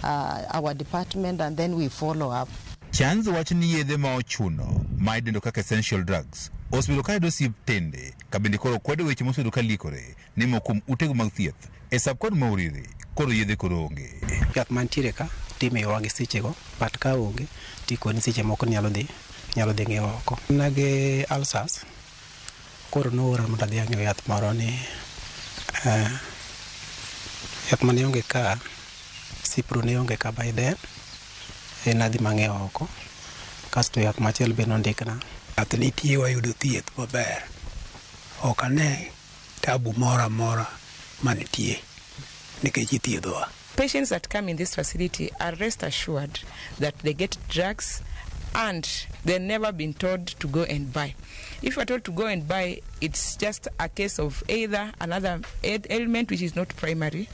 our department, and then we follow up. Chanzo wacho ni yedhe ma ochuno ma idendo kaka essential drugs osebedo ka yudo osiptende kabende koro kwedo weche mosebedo ka likore ni mokum utego mag thieth e sab-kod ma Uriri koro yedhe koro onge. Yath mantiere ka timiyowa gi sechego, but ka onge tikoni seche moko nyalo dhi ng'iewo oko. Nage ulcers koro noora mondo adhi ang'iew yath moro ni yath mane onge ka Cipro ne onge ka by then nadhi mang'iewo oko, kasto yath machielo be nondikna. Yath nitie wayudo thieth maber, ok ane tabu moro amora manitie nikech ithiedhowa. Patients that come in this facility are rest assured that they get drugs and they've never been told to go and buy. If you are told to go and buy, it's just a case of either another ailment which is not primary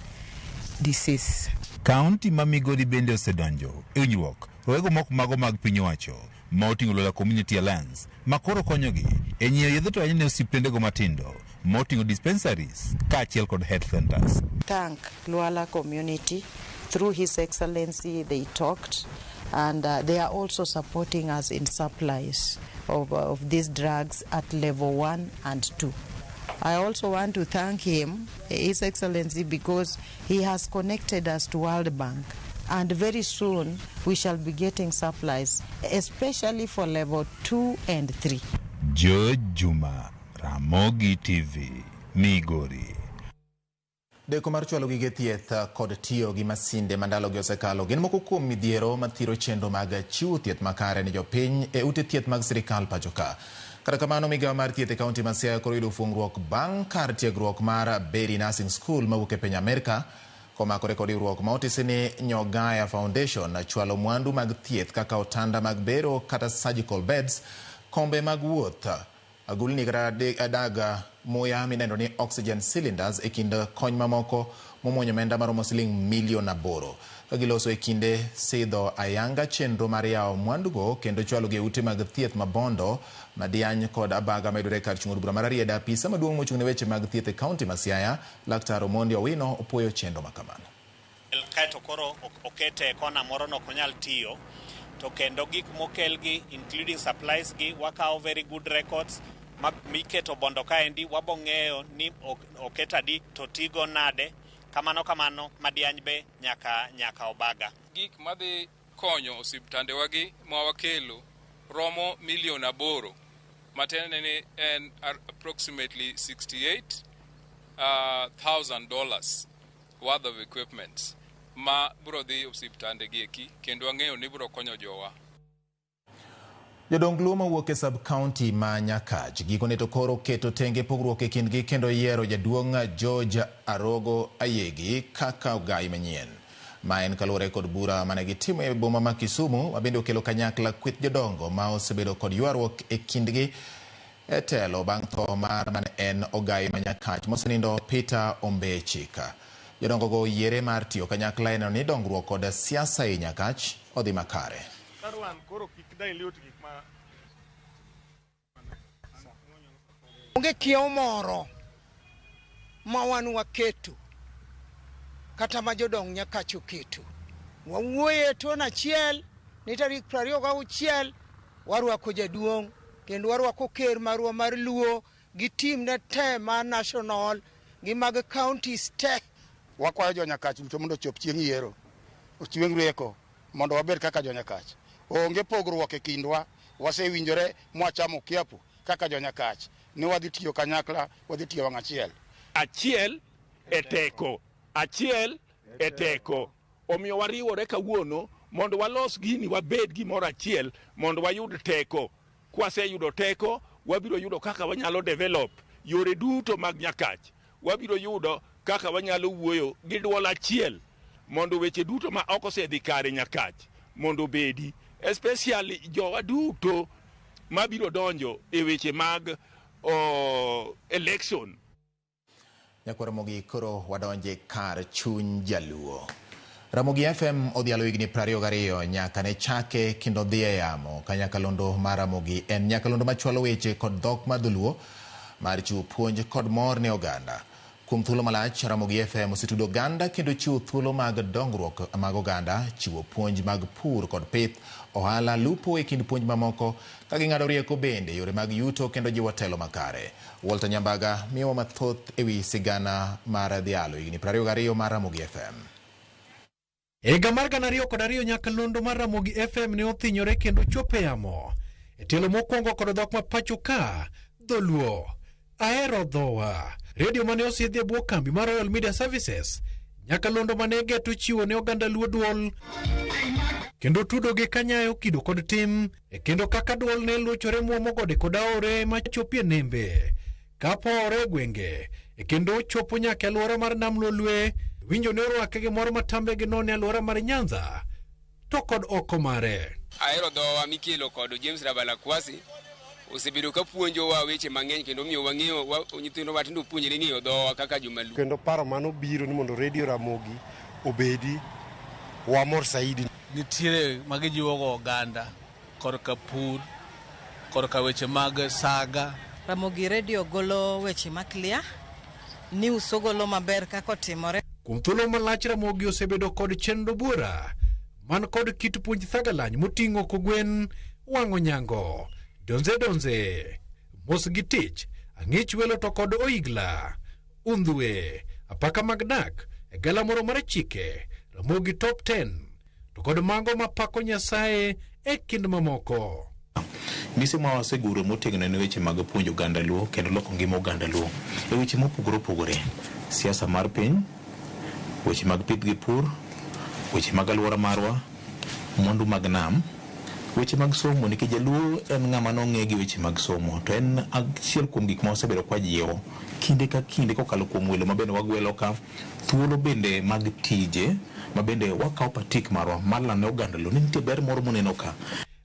disease. Kaunti ma Migori bende osedonjo e winjruok rowego moko mago mag piny owacho ma oting'o Luala Community Alliance ma koro konyogi e nyiewo yedhe to ahinya ne osiptendego matindo ma oting'o dispensaries kaachiel kod health centers. Thank Luala community. Through His Excellency, they talked, and they are also supporting us in supplies of these drugs at level 1 and 2. I also want to thank him, His Excellency, because he has connected us to World Bank. And very soon we shall be getting supplies, especially for level 2 and 3. George Juma, Ramogi TV, Migori. Deko mar chwalo gige thieth kod tiyo gi masinde mandalogi osekalo gin moko kuom midhiero mathiro chenro mag chiwo thieth makare ne jopiny e ute thieth mag sirikal pacho ka. Kata kamano, migawo mar thieth e kaunti ma Siaya koro yudo fuong'ruok bang' kar tiegruok mar Berry Nursing School mawuok e piny Amerka komakore kod riwruok ma otisi ni Nyogaya Foundation chwalo mwandu mag thieth kaka otanda mag bero kata surgical beds, kombe mag wuoth, agulni kata daga muya mineno ni oxygen cylinders e kind kony mamoko momuonyo omenda maromo siling milion 8 kagiloso e kinde sidho ayanga chenro mar yawo mwandugo kendo chwalo gi ute mag thieth mabondo Madiany kod Abaga medore kar chung'o bura mar Arieda. Apisa maduong' mochung' ne weche mag thieth e kaunti ma Siaya, Laktar Omondi Owino, opuoyo chenro makamano. Kaeto koro okete kona moro no konyal tiyo to kendo gik mokelgi including supplies gi wakawo very good records miketo bondo kaendi wabong'eyo ni oketadi to tigo nade kamano Madiany be nyaka Obaga. Gik madhi konyo osiptandewagi mwawakelo romo milion 8 matene en approximately $68,000 worth of equipment ma bro dhi osiptande gieki kendo ang'eyo ni bro konyo jowa. Jodong luo mawuok e sub-county ma Nyakach gikone to koro keto tenge pogruok e kindgi kendo yiero jaduong' George Arogo Ayegi kaka ogai manyien. Ma en kaluwore kod bura mane gitimo e boma ma Kisumu mabende okelo kanyakla kweth jodongo ma osebedo kod ywaruok e kindgi e telo bang' tho mar mane en ogai ma Nyakach mosenindo Peter Ombechika. Jodongo go yiere mar tiyo kanyakla eno ni dongruok kod siasa e Nyakach odhi makare. Onge kiewo moro ma wan waketo kata ma jodong Nyakach oketo. Wawuoye ton achiel ni tarik 26 warwako jaduong' kendo warwako ker marwa mar Luo gi tim ne te mar national gi mag counties te. Wakwayo jo Nyakach duto mondo chop chieng' yiero ochieng' rieko mondo wabed kaka jo Nyakach. Onge pogruok e kindwa, wasewinjore mwachamo kiapo kaka jo Nyakach ni wadhi tiyo kanyakla, wadhi tiyo wang' achiel. Achiel e teko. Omiyo wariwore kawuono mondo walos gini wabed gimoro achiel mondo wayud teko. Kwaseyudo teko, wabiro yudo kaka wanyalo develop yore duto mag Nyakach. Wabiro yudo kaka wanyalo wuoyo gi dwol achiel mondo weche duto ma oko osedhi kare Nyakach mondo bedi, especially jowa duto mabiro donjo e weche mag election. Nyakwa Ramogi koro wadonje kar chuny jaluo. Ramogi FM odhialo higni 22 nyaka ne chake kendo dhi e yamo. Ka nyakalondo mar Ramogi en nyakalondo machwalo weche kod dhok mar dholuo mar chiwo puonj kod mor ne oganda. Kuom thuolo malach, Ramogi FM osetudo oganda kendo chiwo thuolo mag dongruok mag oganda, chiwo puonj mag pur kod pith, ohala, lupo e kind puonj mamoko, ka ging'ado rieko bende yore mag yuto kendo jiwo telo makare. Walter Nyambaga miyowa mathoth ewi sigana mar dhialo higni 22 mar Ramogi FM. Higa mar 2002 nyakalondo mar Ramogi FM ne othinyore kendo chopo yamo. E telo mokwongo kod dhok ma pacho ka, dholuo, ahero dhowa. Radio mane osiedhi e bwo kambi mar Royal Media Services, nyakalondo mane geto chiwo ne oganda luo duol, kendo tudo gi kanyayo kido kod tim, kendo kaka duol ne luochore muomo gode kod aore machopie nembe, kapore gwenge, kendo chopo nyaka alwora mar Nam Lolwe, winjo ne orwake gi mor matambe gi none alwora mar Nyanza, to kod oko mare. Ahero dhowa mikelo kod James Rabala Kwasi. Osebedo ka puonjowa weche mang'eny kendo miyo wang'eyo nyithindo matindo puonjore ng'eyo dhowa kaka jomaluo. Kendo paro mano biro ni mondo Radio Ramogi obedi wamor saidi. Nitiere magijiwogo oganda korka pur, korka weche mag saga. Ramogi Radio golo weche maklia, news ogolo maber kaka otimore. Kuom thuolo malach Ramogi osebedo kod chenro bura man kod kit puonj thagalany moting'o kogwen, wang'o nyango, donze, mos gi tich, ang'ich welo to kod oigla, undhwe, apaka mag dak, e gala moro mar chike, Ramogi Top 10, to kod mango mapako Nyasaye e kind mamoko. Mise ma waseguro motegno ne weche mag puonjo oganda luo kendo loko ngima oganda luo e weche mopogore opogore, siasa mar piny, weche mag pith gi pur, weche mag alwora marwa, mwandu mag nam, weche mag somo. Nikech jaluo en ng'ama nong'e gi weche mag somo, to en achiel kuom gik ma osebedo kwa jiwo kinde ka kinde kokalo kuom welo ma bende wagwelo ka, thuolo bende mag tije ma bende wakawo patik marwa mar lando ne oganda luo ni nitie ber moro moneno ka.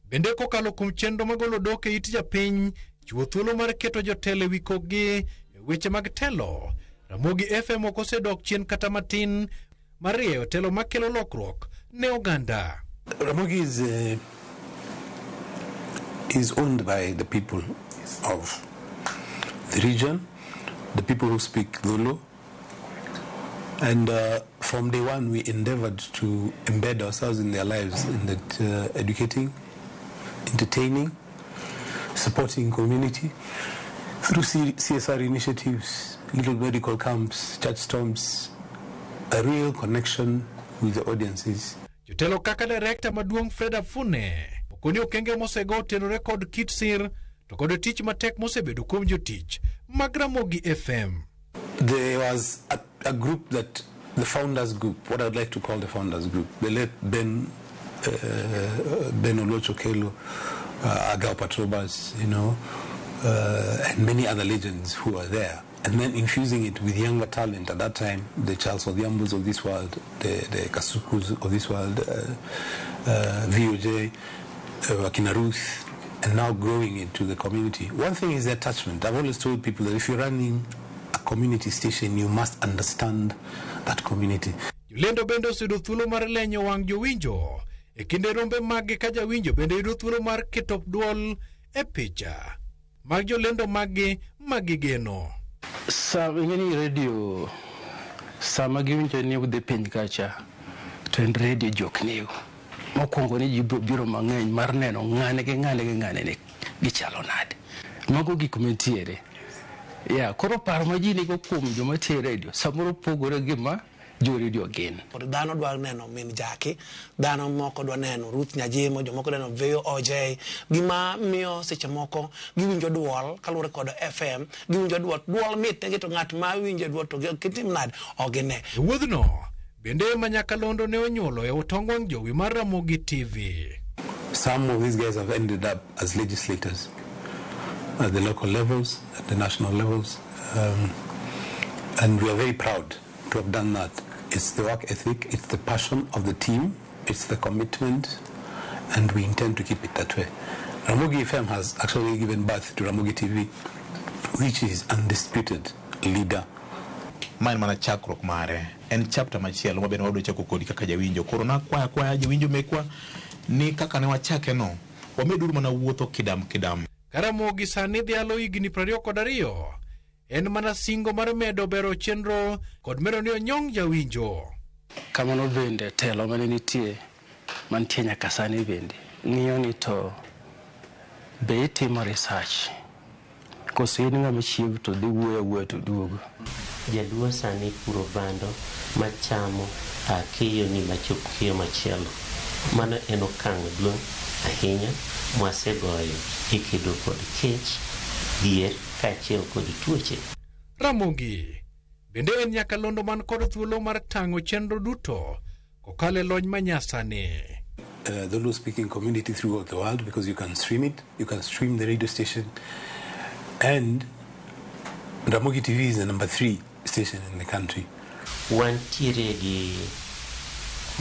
Bende kokalo kuom chenro magolo dok e it japiny, chiwo thuolo mar keto jotelo ewi kogi weche mag telo. Ramogi FM ok osedok chien kata matin mar rieyo telo makelo lokruok ne oganda. Ramogi is owned by the people of the region, the people who speak Dhulu. And from day one, we endeavored to embed ourselves in their lives, in that educating, entertaining, supporting community through CSR initiatives, little medical camps, church storms, a real connection with the audiences. Jotelo kaka Director maduong' Fred Afune okoni okenge mosego tenore kod kit sir to kod tich matek mosebedo kuom jotich mag Ramogi FM. There was a group that the founders group, what I'd like to call the founders group, the late Ben Oluoch Okello, Agao Patrobas, and many other legends who are there. And then infusing it with younger talent at that time, the Charles Odhiambos of this world, the Kasukus of this world, VOJ, Wakina Ruth, and now growing into the community. One thing is the attachment. I've always told people that if you're running a community station, you must understand that community. Julendo bende osedo thuolo mar lenyo wang' jowinjo e kinde rombe maggi ka jawinjo bende yudo thuolo mar keto duol e picha mag jolendo maggi geno. Ng'eni radio sama giwinjo ni udhi piny kacha to en radio jok niu mokwongo ni ji biro mang'eny mar neno ng'ane gi ng'ane ni gichalo nade. Mago gik mantiere. Koro paro ma ji nigo kuom joma tiyo radio samoro pogore gima jo radio gin. Dhano dwa neno min jaki, dhano moko dwa neno Ruth Nyajimo, jomoko dwa neno VOJ, gima miyo seche moko giwinjo duol kaluwore kod FM, giwinjo duol mit to ng'at ma winjo duol to kitim nade ogine. Wuodhno bende ma nyakalondo ne onyuolo e otong wang' jowi mar Ramogi TV. Some of these guys have ended up as legislators at the local levels, at the national levels, and we are very proud to have done that. It's the work ethic, it's the passion of the team, it's the commitment, and we intend to keep it that way. Ramogi FM has actually given birth to Ramogi TV, which is undisputed leader ma en mana chakruok mare, en chapter machielo mabende wabiro chako kodi kaka jawinjo. Koro nakwaya jawinjo mekwa ni kaka ne wachake no, wameduru mana wuotho kidam. Karamogi sani dhialo higni 22 en mana singo mar medo bero chenro kod medo ni onyong jawinjo. Kamano bende telo mane nitie mantie nyaka sani bende ng'iyo ni to be itimo research koso in ng'ama chief to dhi wuoyo to duogo. Jaluo sani puro bando machamo keyo ni machop keyo machielo. Mano en okang' duong' ahinya mwasegoyo e kedo kod kech, dhier kaachiel kod tuoche. Ramogi bende en nyakalondo man kod thuolo mar tang'o chenro duto kokalo e lony manyasani. The Luo speaking community throughout the world, because you can stream it, you can stream the radio station, and Ramogi TV is the number 3 station in the country. Wantiere gi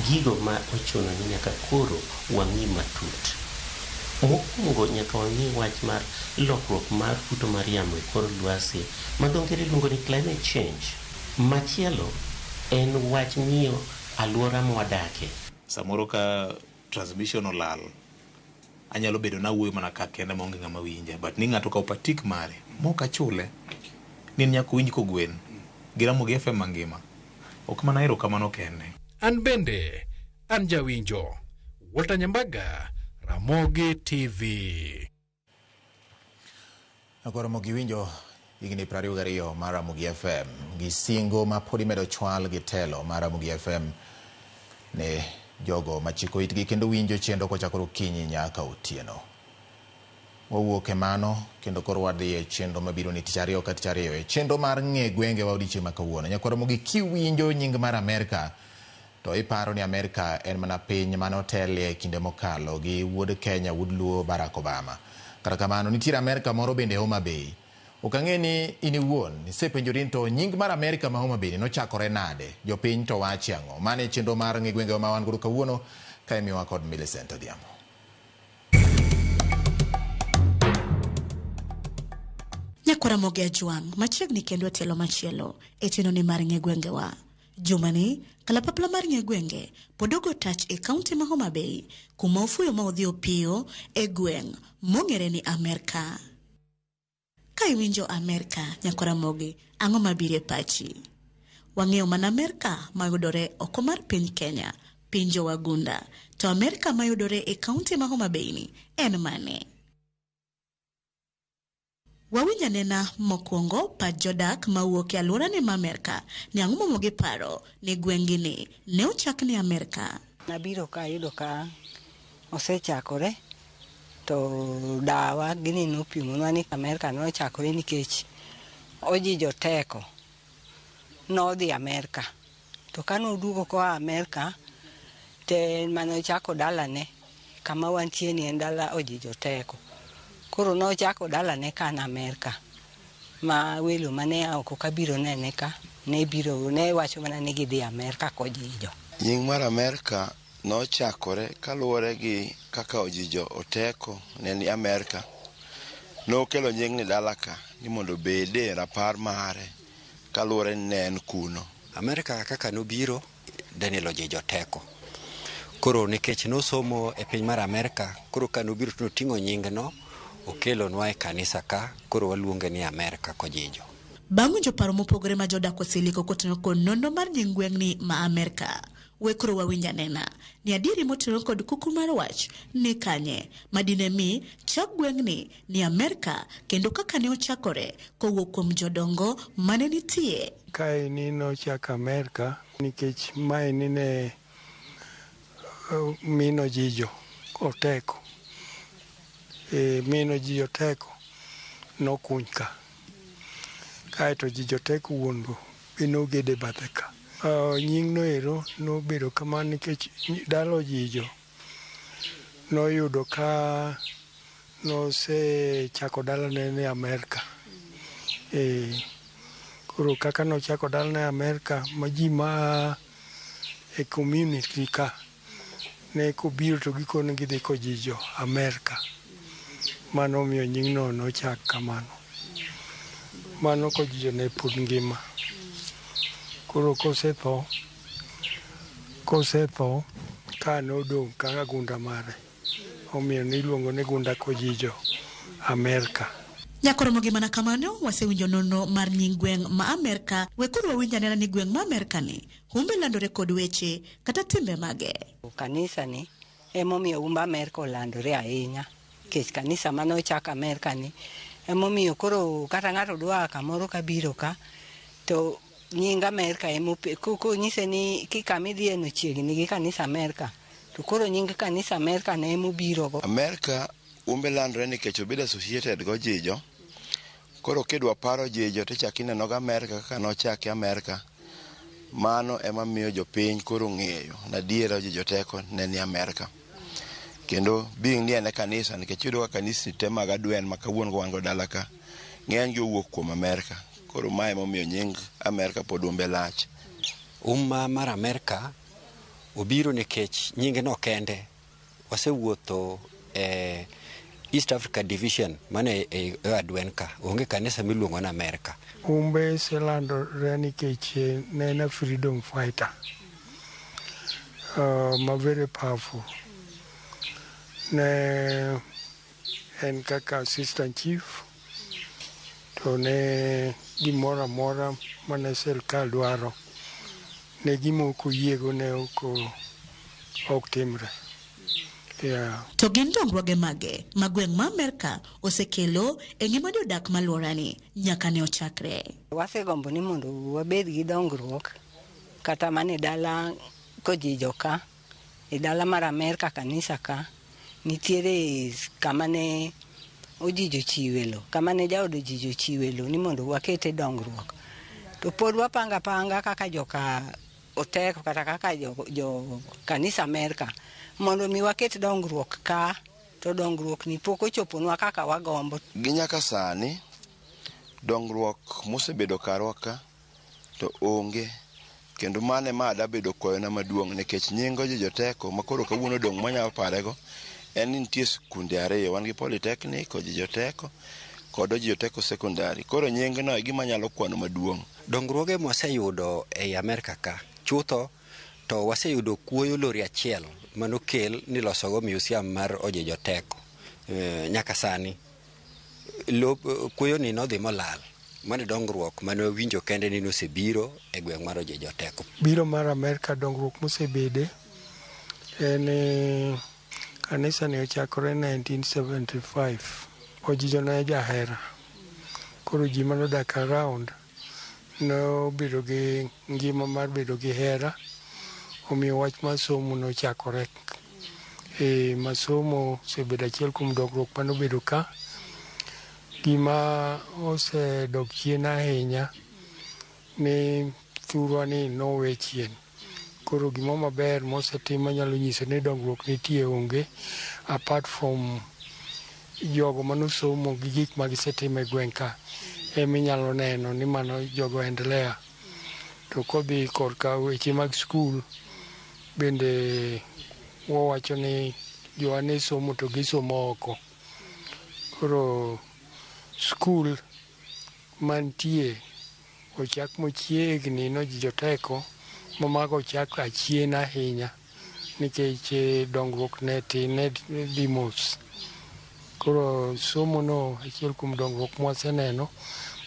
gigo ma ochuno ni nyaka koro wang'i matut. Mokwongo nyaka wang'i wach mar lokruok mar futo mar yamo e kor lwasi ma dho ngere luongo ni climate change. Machielo en wach ng'iyo alwora mwadakie. Samoro ka transmission olal, anyalo bedo na wuoyo mana ka kende maonge ng'ama winja, but ni ng'ato ka opatik mare moka chule ni nyaka winj ko gwen gi Ramogi FM mangima. Ok mana ero kamano kende. An bende an jawinjo. Walter Nyambaga, Ramogi TV. Ramogi winjo higni 22 mar Ramogi FM gi singo ma podi medo chwal gi telo mar Ramogi FM ne jogo machiko itgi kendo winjo chendo kochakoro kinyi nyaka otieno. Wawuok e mano kendo koro wadhi e chendo mabiro ni tich ariyo ka tich ariyo e chendo mar ng'e gwenge wa odiochieng' ma kawuono. Nyaka Ramogi kiwinjo nying mar Amerika to iparo ni Amerika en mana piny manotelie kinde mokalo gi wuod Kenya, wuod Luo Barack Obama. Kata kamano nitiere Amerika moro bende Homa Bay. Ok ang'e ni in iwuon isepenjori ni to nying mar Amerika ma Homa Bay nochakore nade? Jopiny to wachi ang'o? Mano e chendo mar ng'e gwenge ma wan godo kawuono ka imiwa kod Millicent Odhiambo. Nyako Ramogi Ajwang' machiegni kendo telo machielo e chino ni mar ng'e gwenge wa. Jumani kalapapla mar ng'e gwenge podogo touch e kaunti ma Homa Bay kuma ofuyo ma odhi opiyo e gweng' mong'ere ni Amerika. Ka iwinjo Amerika, Nyako Ramogi, ang'o mabiro e pachi? Wang'eyo mana Amerika mayudore oko mar piny Kenya, piny jowagunda, to Amerika mayudore e kaunti ma Homa Bay ni en mane? Wawinja nena mokwongo pa jodak mawuok e alwora ni ma Amerika ni ang'o mogi paro ni gwengi ni ne ochak ni Amerika. Nabiro ka yudo ka osechakore to dawa gini nopimonwa ni Amerika nochakore nikech ojijo teko nodhi Amerika, to kanoduogo koa Amerika te manochako dalane kama wantie ni en dala ojijo teko. Koro nochako dalane kan Amerika ma welo mane oko kabiro nene ka ne biro ne wacho mana ni gidhi Amerika kojijo. Nying mar Amerika nochakore kaluwore gi kaka ojijo oteko ne ni Amerika nokelo nying ni dalaka ni mondo bede rapar mare kaluwore ni ne en kuno. Amerika kaka nobiro Daniel ojijo teko, koro nikech nosomo e piny mar Amerika, koro ka nobiro to noting'o nying no okelo nwa e kanisa ka, koro waluonge ni Amerika kojijo. Bang'o joparo mopogore ma jodak oseliko kotengo kod nono mar nying gweng'ni ma Amerika. Wekro wawinja nena ni adieri motengo kod kuku mar wach ni kanye madine mi chak gweng'ni ni Amerika kendo kaka ne ochakore kowuok kuom jodongo mane nitie. Kae ni nochak Amerika nikech mae ni ne mino jijo oteko. Mino jijo teko nokuny ka. Kae to jijo teko wuongo binogede bathe ka. Nying no ero nobedo kamano nikech dalo jijo noyudo ka nosechako dalane ne Amerika. Koro kaka nochako dalane Amerika ma ji ma e community ka ne kobiro to gikono gidhi kojijo Amerika. Mano miyo nying no nochak kamano. Mano kojijo ne pod ngima. koro kosetho ka nodong' kaka gunda mare, omiyo niluongo ni gunda Kojijo Amerka. Nyakoromogi mana kamano wasewinjo nono mar nying gweng' ma Amerka. Wekuru wawinj anena ni gweng' ma Amerka ni humbe landore kod weche kata timbe mage. Kanisa ni emomiyo humbe Amerka olandore ahinya, nikech kanisa mane ochak Amerka ni emomiyo koro kata ng'ato dwa kamoro kabiro ka to nying Amerka konyise ni kikamidhiye no chiegni gi kanisa Amerka, to koro nying kanisa Amerka ne emobiro go. Amerka umbe landore nikech obedo associated go Jijo. Koro kidwa paro Jijo tichak ineno go Amerka kaka nochaki Amerka. Mano ema miyo jopiny koro ng'eyo na diera Jijo Teko ne ni Amerka. Kendo being ni ene kanisa nikech yudo ka kanisa te mag adwen ma kawuono wan go dala ka ng'eny gi owuok kuom Amerka. Koro mae momiyo nying Amerka pod umbe lach. Umma mar Amerka obiro nikech nyinge no kende. Wasewuotho East Africa Division mane adwen ka onge kanisa miluongo na Amerka. Umbe selandore nikech ne en freedom fighter ma very powerful. Ne en kaka assistant chief, to ne gimoro amora mane sirkal dwaro ne gimoko yiego ne ok timre. To gin dongruoge mage ma gweng' ma Amerka osekelo e ngima jodak malworani nyaka ne ochakre. Wasegombo ni mondo wabed gi dongruok kata mane dala Kojijo ka, e dala mar Amerka kanisa ka nitiere kama ne Ojijo chiwelo, kama ne jaod Ojijo chiwelo ni mondo wakete dongruok. To pod wapanga kaka joka Oteko kata kaka jo kanisa Amerka mondo mi waket dongruok ka, to dongruok ni pok ochoponwa kaka wagombo. Gi nyaka sani dongruok mosebedo karwa ka to onge, kendo mane ma da bedo koyona maduong' nikech nyingo Jijo Teko makoro kawuono dong' manyalo parego en ni nitie skunde ariyo, wan gi Polytechnic Jijo Teko kod Jijo Teko Secondary. Koro nying no e gima nyalo kwano maduong'. Dongruoge mwaseyudo ei Amerka ka chutho to waseyudo kuoyo lori achiel manokel ni losogo museum mar Ojijo Teko. Nyaka sani kuoyo ni nodhi molal. Mane dongruok mane winjo kende ni nosebiro e gweng' mar Ojijo Teko. Biro mar Amerka dongruok mosebede en kanisa ne ochakore 1975. Ojijo ne jahera, koro ji manodak around nobedo gi ngima mar bedo gi hera, omiyo wach mar somo nochakore. Masomo osebedo achiel kuom dongruok manobedo ka. Gima osedok chien ahinya ni thurwa ni nowe chien. Koro gima maber mosetim manyalo nyiso ni dongruok nitie onge, apart from jogo manosomo gi gik magisetimo e gweng' ka eminyalo neno ni mano jogo endelea. To kodhi korka weche mag skul bende wawacho ni joane somo to gisomo oko. Koro skul mantie ochak mochiegni no Jijo Teko mamago ochak achien ahinya nikech dongruok ne tin, ne dhi mos. Koro somo no achiel kuom dongruok mwaseneno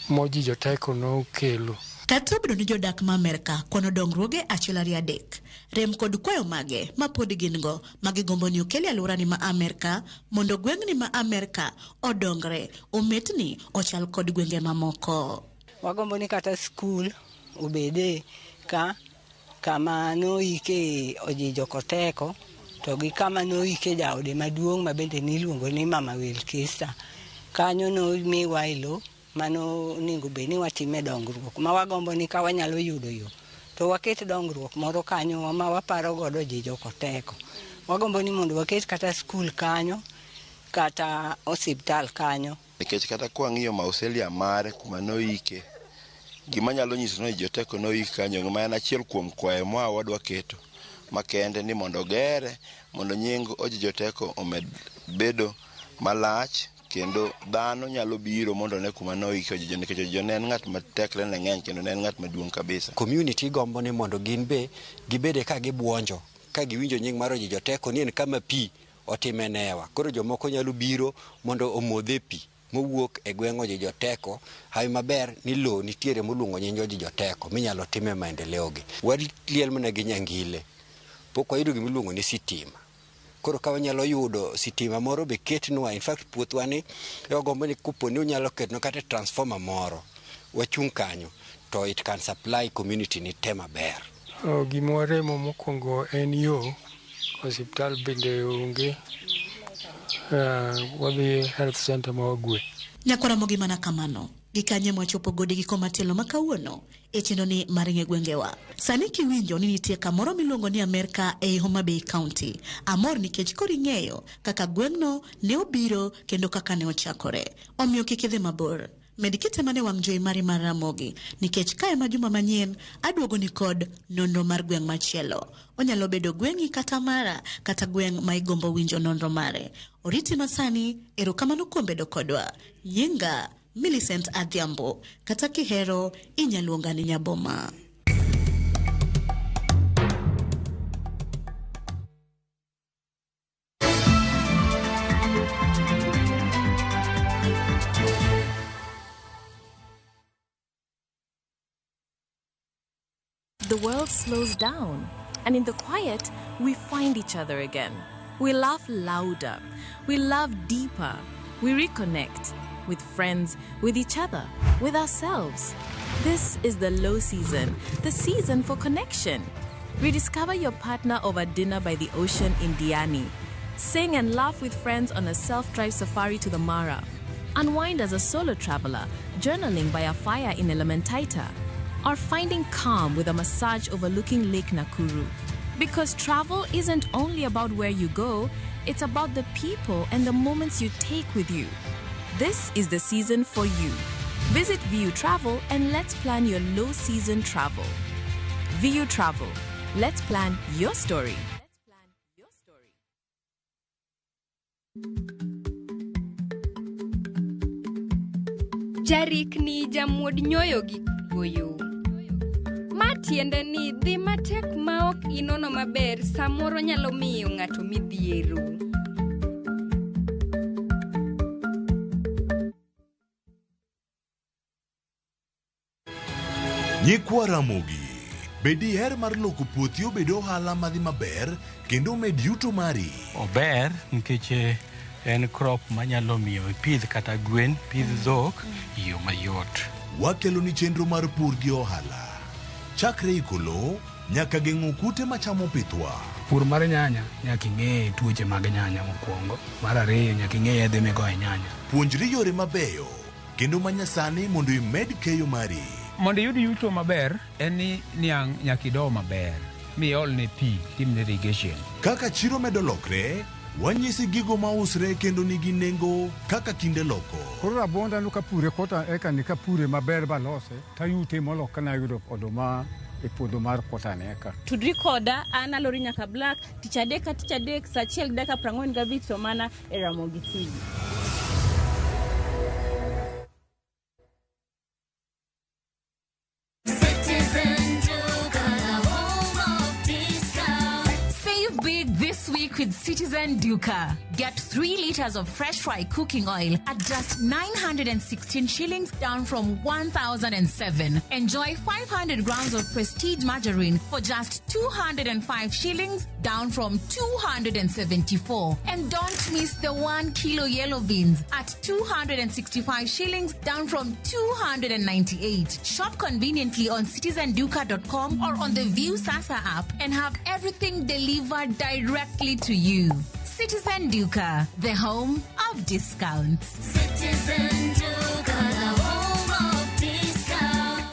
mo Jijo Teko nokelo. Kata obedo ni jodak ma Amerka kwano dongruoge achiel ariyo adek, rem kod kwayo mage ma pod gin go magigombo ni okel e alworani ma Amerka mondo gweng'ni ma Amerka odongre ometni ochal kod gwenge mamoko. Wagombo ni kata skul obede ka kama noike Ojijo Teko, to gi kama noike jaode maduong' ma bende niluongo ni Mama Wilkista. Kanyo no miwa ilo mano ningo be ni watime dongruok ma wagombo ni ka wanyalo yudo yo to waket dongruok moro kanyo ma waparo godo Jijo Teko. Wagombo ni mondo waket kata skul kanyo kata osiptal kanyo, nikech kata kwang'iyo mausoleum mare kuma noike, gima nyalo nyiso ni Jijo Teko noike kanyo ma en achiel kuom kwayo ma wadwa keto makende ni mondo gere mondo nying Ojijo Teko omed bedo malach kendo dhano nyalo biro mondo ne kuma noiko Ojijo nikech Ojijo ne en ng'at ma tekre ne ng'eny kendo ne en ng'at maduong' kabisa. Community gombo ni mondo gin be gibede ka gibuonjo ka giwinjo nying mar Ojijo Teko ni en kama pi otime newa. Koro jomoko nyalo biro mondo omodhe pi mowuok e gweng' Ojijo Teko. Hawi maber ni lo nitiere moluongo nying Ojijo Teko minyalo time maendeleo gi. Waliel mana gi Nyangile. Pok wayudo gimiluongo ni sitima. Koro ka wanyalo yudo sitima moro be ketnwa, in fact puothwa ni ogombo ni kupo ni unyalo ketno kata transformer moro wachung' kanyo to it can supply community ni te maber. Gima waremo mokwongo en yo, osiptal bende onge, wadhi health center ma Wagwe. Nyakwaramogi mana kamano gikanye mwachopo godi giko matelo makawuono e chino ni maringe gwengewa. Sani kiwinjo ni nitie kamoro miluongo ni Amerika e Homa Bay County. Amor nikech kori ng'eyo kaka gweng'no ne obiro kendo kaka ne ochakore. Omiyo kik idhi mabor. Medikite mane wang' jowi mari mar Ramogi nikech kae ma juma manyien aduogo ni kod nonro mar gweng' machielo. Onyalo bedo gweng'i kata mara kata gweng' ma igombo winjo nonro mare. Oriti masani erokamano kuom bedo kodwa. Nyinga Millicent Adhiambo kata kihero inyaluonga ni Nyaboma. The world slows down, and in the quiet, we find each other again. We laugh louder, we love deeper, we reconnect with friends, with each other, with ourselves. This is the low season, the season for connection. Rediscover your partner over dinner by the ocean in Diani. Sing and laugh with friends on a self-drive safari to the Mara. Unwind as a solo traveler, journaling by a fire in Elementaita. Or finding calm with a massage overlooking Lake Nakuru. Because travel isn't only about where you go, it's about the people and the moments you take with you. This is the season for you. Visit VU Travel and let's plan your low season travel. VU Travel. Let's plan your story. Jarikni jamwod nyoyo gi goyo. Matiende ni dhi matek maok inono maber samoro nyalo miyo ng'ato midhiero. Nyikwa Ramogi, bedi her mar loko puothi obedo ohala madhi maber kendo med yuto mari. Ober nikech en crop manyalo miyo ipidh kata gwen, pidh dhok iyo mayot. Wakelo ni chenro mar pur gi ohala. Chakre ikolo nyaka geng'o kute machamo pithwa. Pur mar nyanya nyaka ing'e tuoche mag nyanya mokwongo. Mar ariyo nyaka ing'e yedhe migoyo nyanya. Puonjri yore mabeyo kendo manyasani mondo imed keyo mari. Mondo iyud yuto maber en ni niang' nyaka ido maber miol ne pi timne irrigation. Kaka chiro medo lokre, wanyisi gigo mausre kendo nigi nengo kaka kinde loko. Koro rabonda nuka pure kota eka nika pure maber balose tayute molok kana yudo oduma e puodho mar kota neka. Tudri koda ana lori nyaka Black tich adek sa achiel dakika 45 to mana e Ramogi TV. This week with Citizen Duca. Get 3 liters of fresh fry cooking oil at just 916 shillings, down from 1,007. Enjoy 500 grams of prestige margarine for just 205 shillings, down from 274. And don't miss the 1 kilo yellow beans at 265 shillings, down from 298. Shop conveniently on citizenduca.com or on the View Sasa app and have everything delivered directly to you. Citizen Duca, the home of discounts. Citizen Duca, the home of discounts.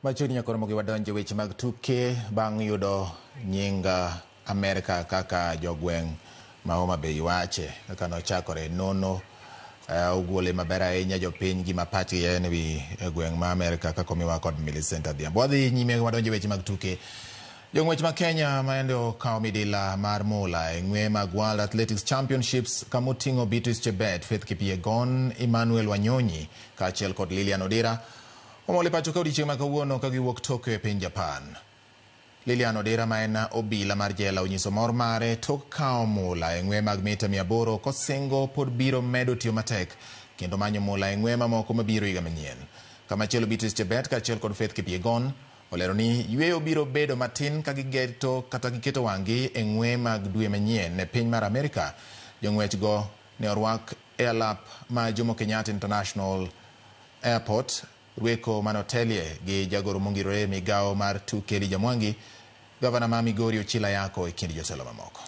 Machiegni Nyakoromogi wadonje weche mag tuke bang' yudo nyinga Amerika kaka jogweng' ma Homa Bay wache kaka nochakore nono ugwole maber ahinya jopiny gi mapachgi en wi gweng' ma Amerika ka komiwa kod Millicent Adhiambo. Wadhi nyime wadonjo weche mag tuke. Jong'wech ma Kenya maende okawo midila mar mula e ng'we mag World Athletics Championships kamoting'o Beatrice Chebet, Faith Kipyegon, Emmanuel Wanyonyi kaachiel kod Lilian Odera omol e pacho ka odiechieng' ma kawuono ka giwuok Tokyo e piny Japan. Lilian Odera ma en obila mar jela onyiso mor mare tok kawo mula e ng'we mag mita 800 kosingo pod biro medo tiyo matek kendo manyo mula e ng'we mamoko mabiro higa manyien. Kamachielo Beatrice Chebet kaachiel kod Faith Kipyegon olero ni yweyo biro bedo matin ka gigeto kata giketo wang'gi e ng'we mag dwe manyien e piny mar Amerika. Jong'wech go ne orwak e alap ma Jomo Kenyatta International Airport rweko manotelie gi jagoro mongirore migawo mar tuke Elijah Mwangi, gavana ma Migori Ochila Yako e kindi joselo mamoko.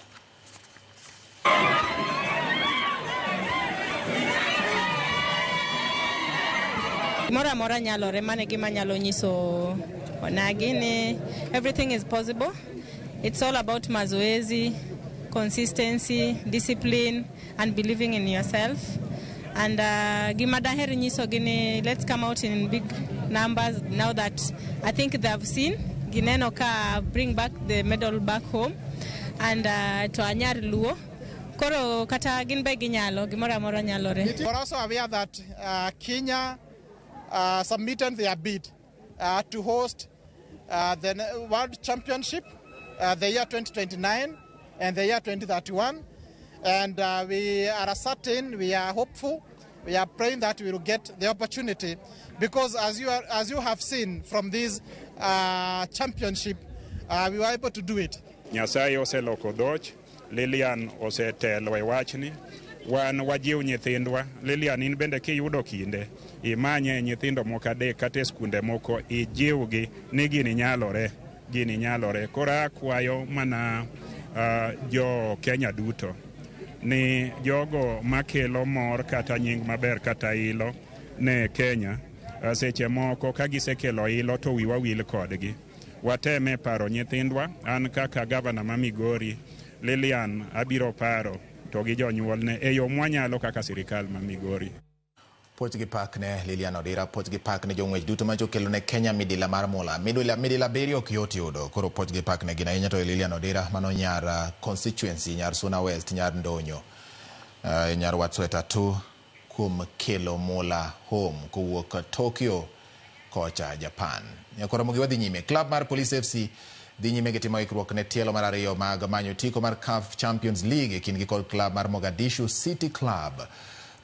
Mora mora nyalore mane gima nyalo nyiso onagi ni everything is possible. It's all about mazoezi, consistency, discipline and believing in yourself. And gima daher nyiso gini, let's come out in big numbers now that I think they have seen gineno ka bring back the medal back home and to anyar luo koro kata gin be ginyalo gimora mora nyalore. We're also aware that Kenya submitted their bid to host the World Championship the year 2029 and the year 2031. And we are certain, we are hopeful, we are praying that we will get the opportunity because as you have seen from this championship, we were able to do it. Nyasaye oseloko dhoch, Lilian osetelo e wachni, wan wajiw nyithindwa. Lilian in bende kiyudo kinde, imanye nyithindo moko adek kata e skunde moko ijiwgi ni gini nyalore. Kora akwayo mana jo Kenya duto ni jogo makelo mor kata nying maber kata ilo ne Kenya seche moko ka gisekelo ilo to wiwa wil kodgi. Wateme paro nyithindwa, an kaka gavana ma Migori, Lilian abiro paro to gi jonyuolne e yo mwanyalo kaka sirikal ma Migori. Puoch gi pak ne Lilian Odera, puoch gi pak ne jong'wech duto ma jokelo ne Kenya midila mar mula. Midila beri ok yot yudo, koro puoch gi pak ne gin ahinya to Lilian Odera mano nyar constituency, nyar Suna West, nyar Ndonyo, nyar Watsweta tu kuom kelo mula home kowuok Tokyo kocha Japan. Nyakora mogi wadhi nyime. Club mar Police FC dhi nyime gi timo ikruok ne tielo mar ariyo mag manyo tiko mar CAF Champions League e kindgi kod club mar Mogadishu City Club.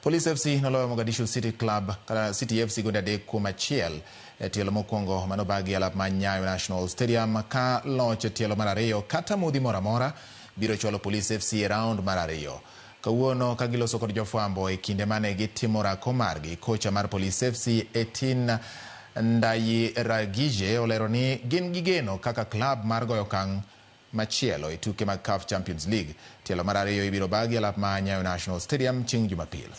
Police FC noloyo Mogadishu City Club kata City FC gonde 3-1 e tielo mokwongo manobagi alap ma Nyayo National Stadium ka loch e tielo mar ariyo kata mudhi mora mora biro chwalo Police FC e round mar ariyo. Kawuono ka giloso kod jofwambo e kinde mane gitimo rako margi, kocha mar Police FC Etin Ndayi Ragije olero ni gin gigeno kaka club mar goyo kang' machielo e tuke mag CAF Champions League. Tielo mar ariyo ibiro bagi alap ma Nyayo National Stadium chieng' Jumapili.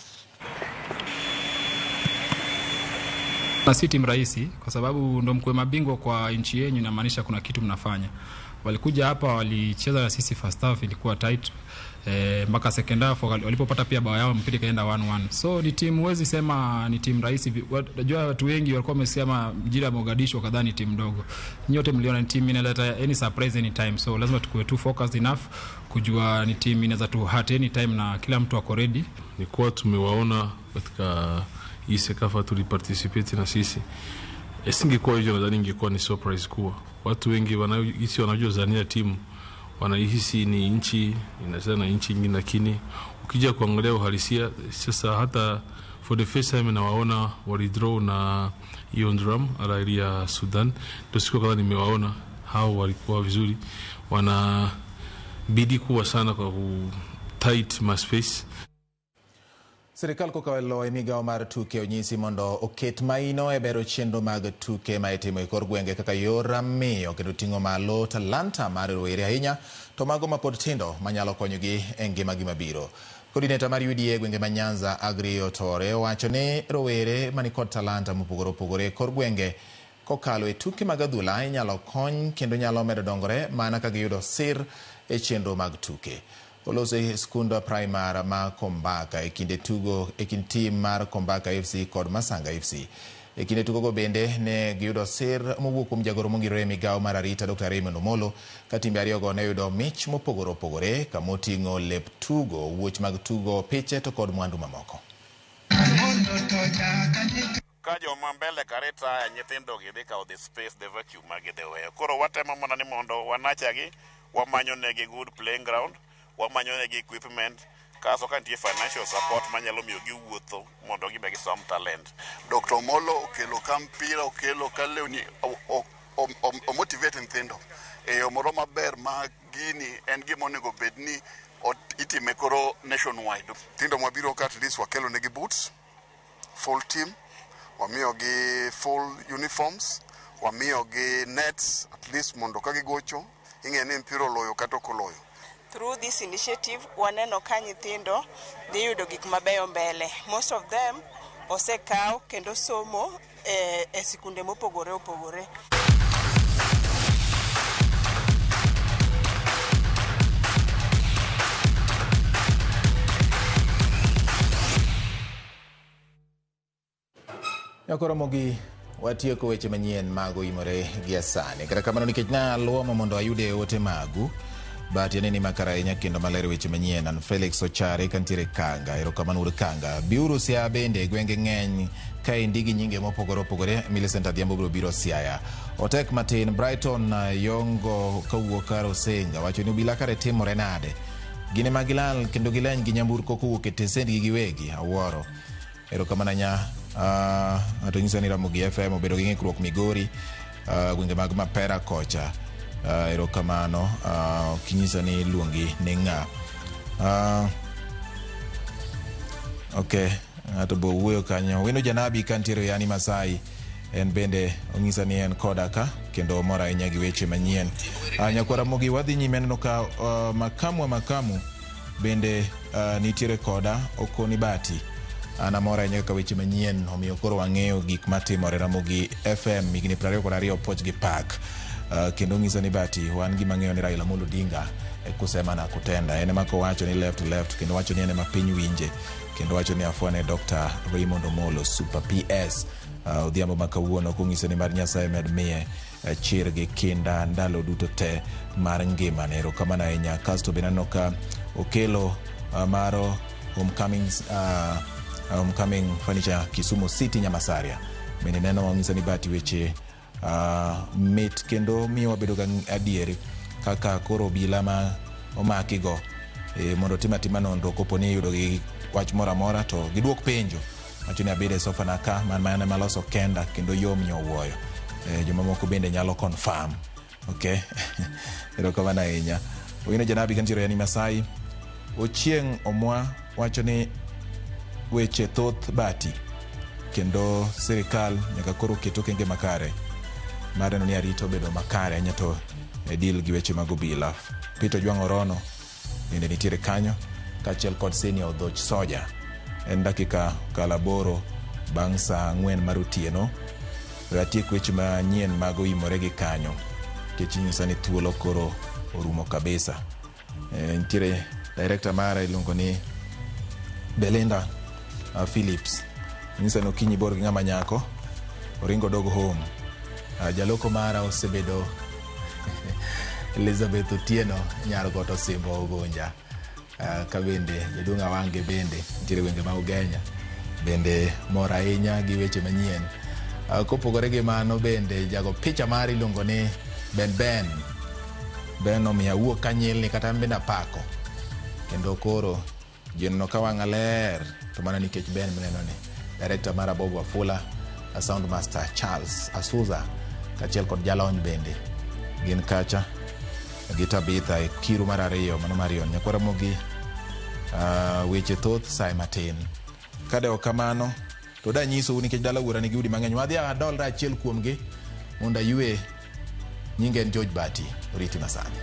Na si timu rahisi kwa sababu ndo mkwe mabingwa kwa nchi yenu, inamaanisha kuna kitu mnafanya. Walikuja hapa walicheza na sisi, first half ilikuwa tight mpaka second half walipopata pia bao yao mpira kaenda 1-1. So ni timu, huwezi sema ni timu rahisi. Unajua watu wengi walikuwa wamesema mjira ya Mogadishu kadhani timu ndogo. Nyote mliona ni timu inaleta any surprise anytime. So lazima tukue tu focused enough kujua ni timu inaweza tu hurt anytime na kila mtu ako ready. Ni kwa tumewaona katika hii Sekafa tuliparticipate na sisi. Isingekuwa hivyo nadhani ingekuwa ni surprise kubwa. Watu wengi wanajua zania timu wanahisi ni nchi inacheza na nchi nyingine, lakini ukija kuangalia uhalisia sasa, hata for the first time nawaona walidraw na Yondram Al-Ahly ya Sudan. Ndio siku kadhaa nimewaona hao walikuwa vizuri, wana bidii kubwa sana kwa tight space. Sirikal kokalo e migawo mar tuke onyisi mondo oket maino e bero chenro mag tuke ma itimo e kor gwenge kaka yor miyo kendo ting'o malo talanta mar rowere ahinya to mago mapod tindo manyalo konyogi e ngimagi mabiro. Coordinator mar UDA gwenge ma Nyanza Agri Otore owacho ni rowere mani kod talanta mopogore opogore e kor gwenge kokalo e tuke mag adhula inyalo kony kendo nyalo medo dongore mana ka giyudo sir e chenro mag tuke. olose skunda primar ma Kombaka e kind tim mar Kombaka FC kod Masanga FC. E kinde tugogo bende ne giyudo sir mowuok kuom jagoro mongirore migawo mar arita Dr. Raymond Omolo ka timbe ariyogo ne yudo mich mopogore opogore kamoting'o lep tugo, wuoch mag tugo, piche to kod mwandu mamoko. Ka joma mbele karita nyithindo gi dhi kawo the space, the vacuum magidhi weyo. Koro watemo mana ni mondo wanachagi, wamanyo negi good playing ground, wamanyo negi equipment, kaso ka nitie financial support manyalo miyo giwuotho mondo gibe gisom talent. Dr. Omolo okelo ka mpira, okelo ka lewni, omotivate nyithindo e yo moro maber ma gini en gima onego bed ni itime koro nationwide. Nyithindo mabiro ka at least wakelo negi boots, full team, wamiyo gi full uniforms, wamiyo gi nets, at least mondo ka gigocho ing'e ni mpira oloyo kata ok oloyo. Through this initiative, waneno ka nyithindo dhi yudo gik mabeyo mbele. Most of them osekaw kendo somo e sikunde mopogore opogore. Yakoro mogi watieko weche manyien mago imore gi sani. Kata kamano nikech na luomo mondo ayude ote magu. But yaneni makara inya kendo malere weche manyien an Felix Ochare kantiere Kanga. Erokamano ur Kanga. Biuru Siaya bende gwenge ng'eny ka indigi nyinge mopogore opogore. Millicent Adhiambo biro Siaya. Otek matin Brighton Yongo kawuok kar Osenga wacho ni obila kare timore nade. Gine magilal kendo gileny gi nyamburko kowuok e tesendgi giwegi Awuoro. Erokamano nya atonyisa ni Ramogi FM obedo gi ng'ikruok Migori gwenge mag Mapera kocha. Erokamano kinyisa ni luongi ni ng'a. Okay, ato bo wuoyo kanyo. Wino Janabi kantiere Yani Masai en bende onyisa ni en kodaka kendo mora ahinya gi weche manyien. Nyakwara Mogi wadhi nyime neno ka makamu bende nitiere koda Okoni Bati. Anamora ahinya ka weche manyien omiyo koro wang'eyo gik matimore Ramogi FM higni 22 poch gi Park. Kendo ng'isa ni Bati wan gima ng'eyo ni Raila Amolo Odinga kusema na kutenda ene mako wacho ni left kendo wacho ni ene mapiny winje kendo wacho ni afuane Dr. Raymond Omolo Super PS odhiambo makawuono kung'isa ni mar Nyasaye med miye chir gi kinda ndalo duto te mar ngima ne. Erokamano ahinya. Kasto benano ka okelo maro homecoming furniture Kisumu City Nyamasaria bende neno wang'isa ni Bati weche mit kendo miyo wabedo ga adieri kaka koro obila ma omaki go mondo timatima nonro koponi yudo gi wach mora mora to giduok penjo wacho ni abede sofa na ka man maloso kenda kendo yom nyowuoyo joma moko bende nyalo confirm. Okay. Erokamano ahinya. Wino Janabi kantiere Yani Masai Ochieng Omwa wacho ni weche thoth Bati kendo sirikal nyaka koro keto kenge makare mareno ni arito bedo makare anya to deal gi weche mag obila. Peter Jwang Orono bende nitiere kanyo kachiel kod Senior Odhoch Soja en dakika kalaboro bang' saa 4 mar otieno. Atiek weche manyien mag imore gi kanyo kech nyisa ni thuolo koro orumo kabisa. Nitiere director mara iluongo ni Belinda Phillips nyisa no kinyi bor gi ng'ama nyako oringo dog home. Jaloko mara osebedo Elizabeth Otieno nyar goto Simbo Ogonja ka bende jaduong' Awange bende nitiere wenge ma Ugenya bende mora ahinya gi weche manyien. Kopogore gi mano bende jago picha mari iluongo ni Ben omiya wuok kanyilni kata mbenda pako kendo koro jenno ka wang'a ler to mana nikech Ben meneno ni director mara Bob Wafula, sound master Charles Asuza kachiel kod jalony bende gin kacha gitabitha e kiru mar ariyo mano Marion. Nyakwara Mogi weche thoth sai matin kade okamano to da nyiso nikech dala wuora nigi udi mang'eny wadhi adolra achiel kuomgi mondo ayue. Nyinge en George Bati oriti masani.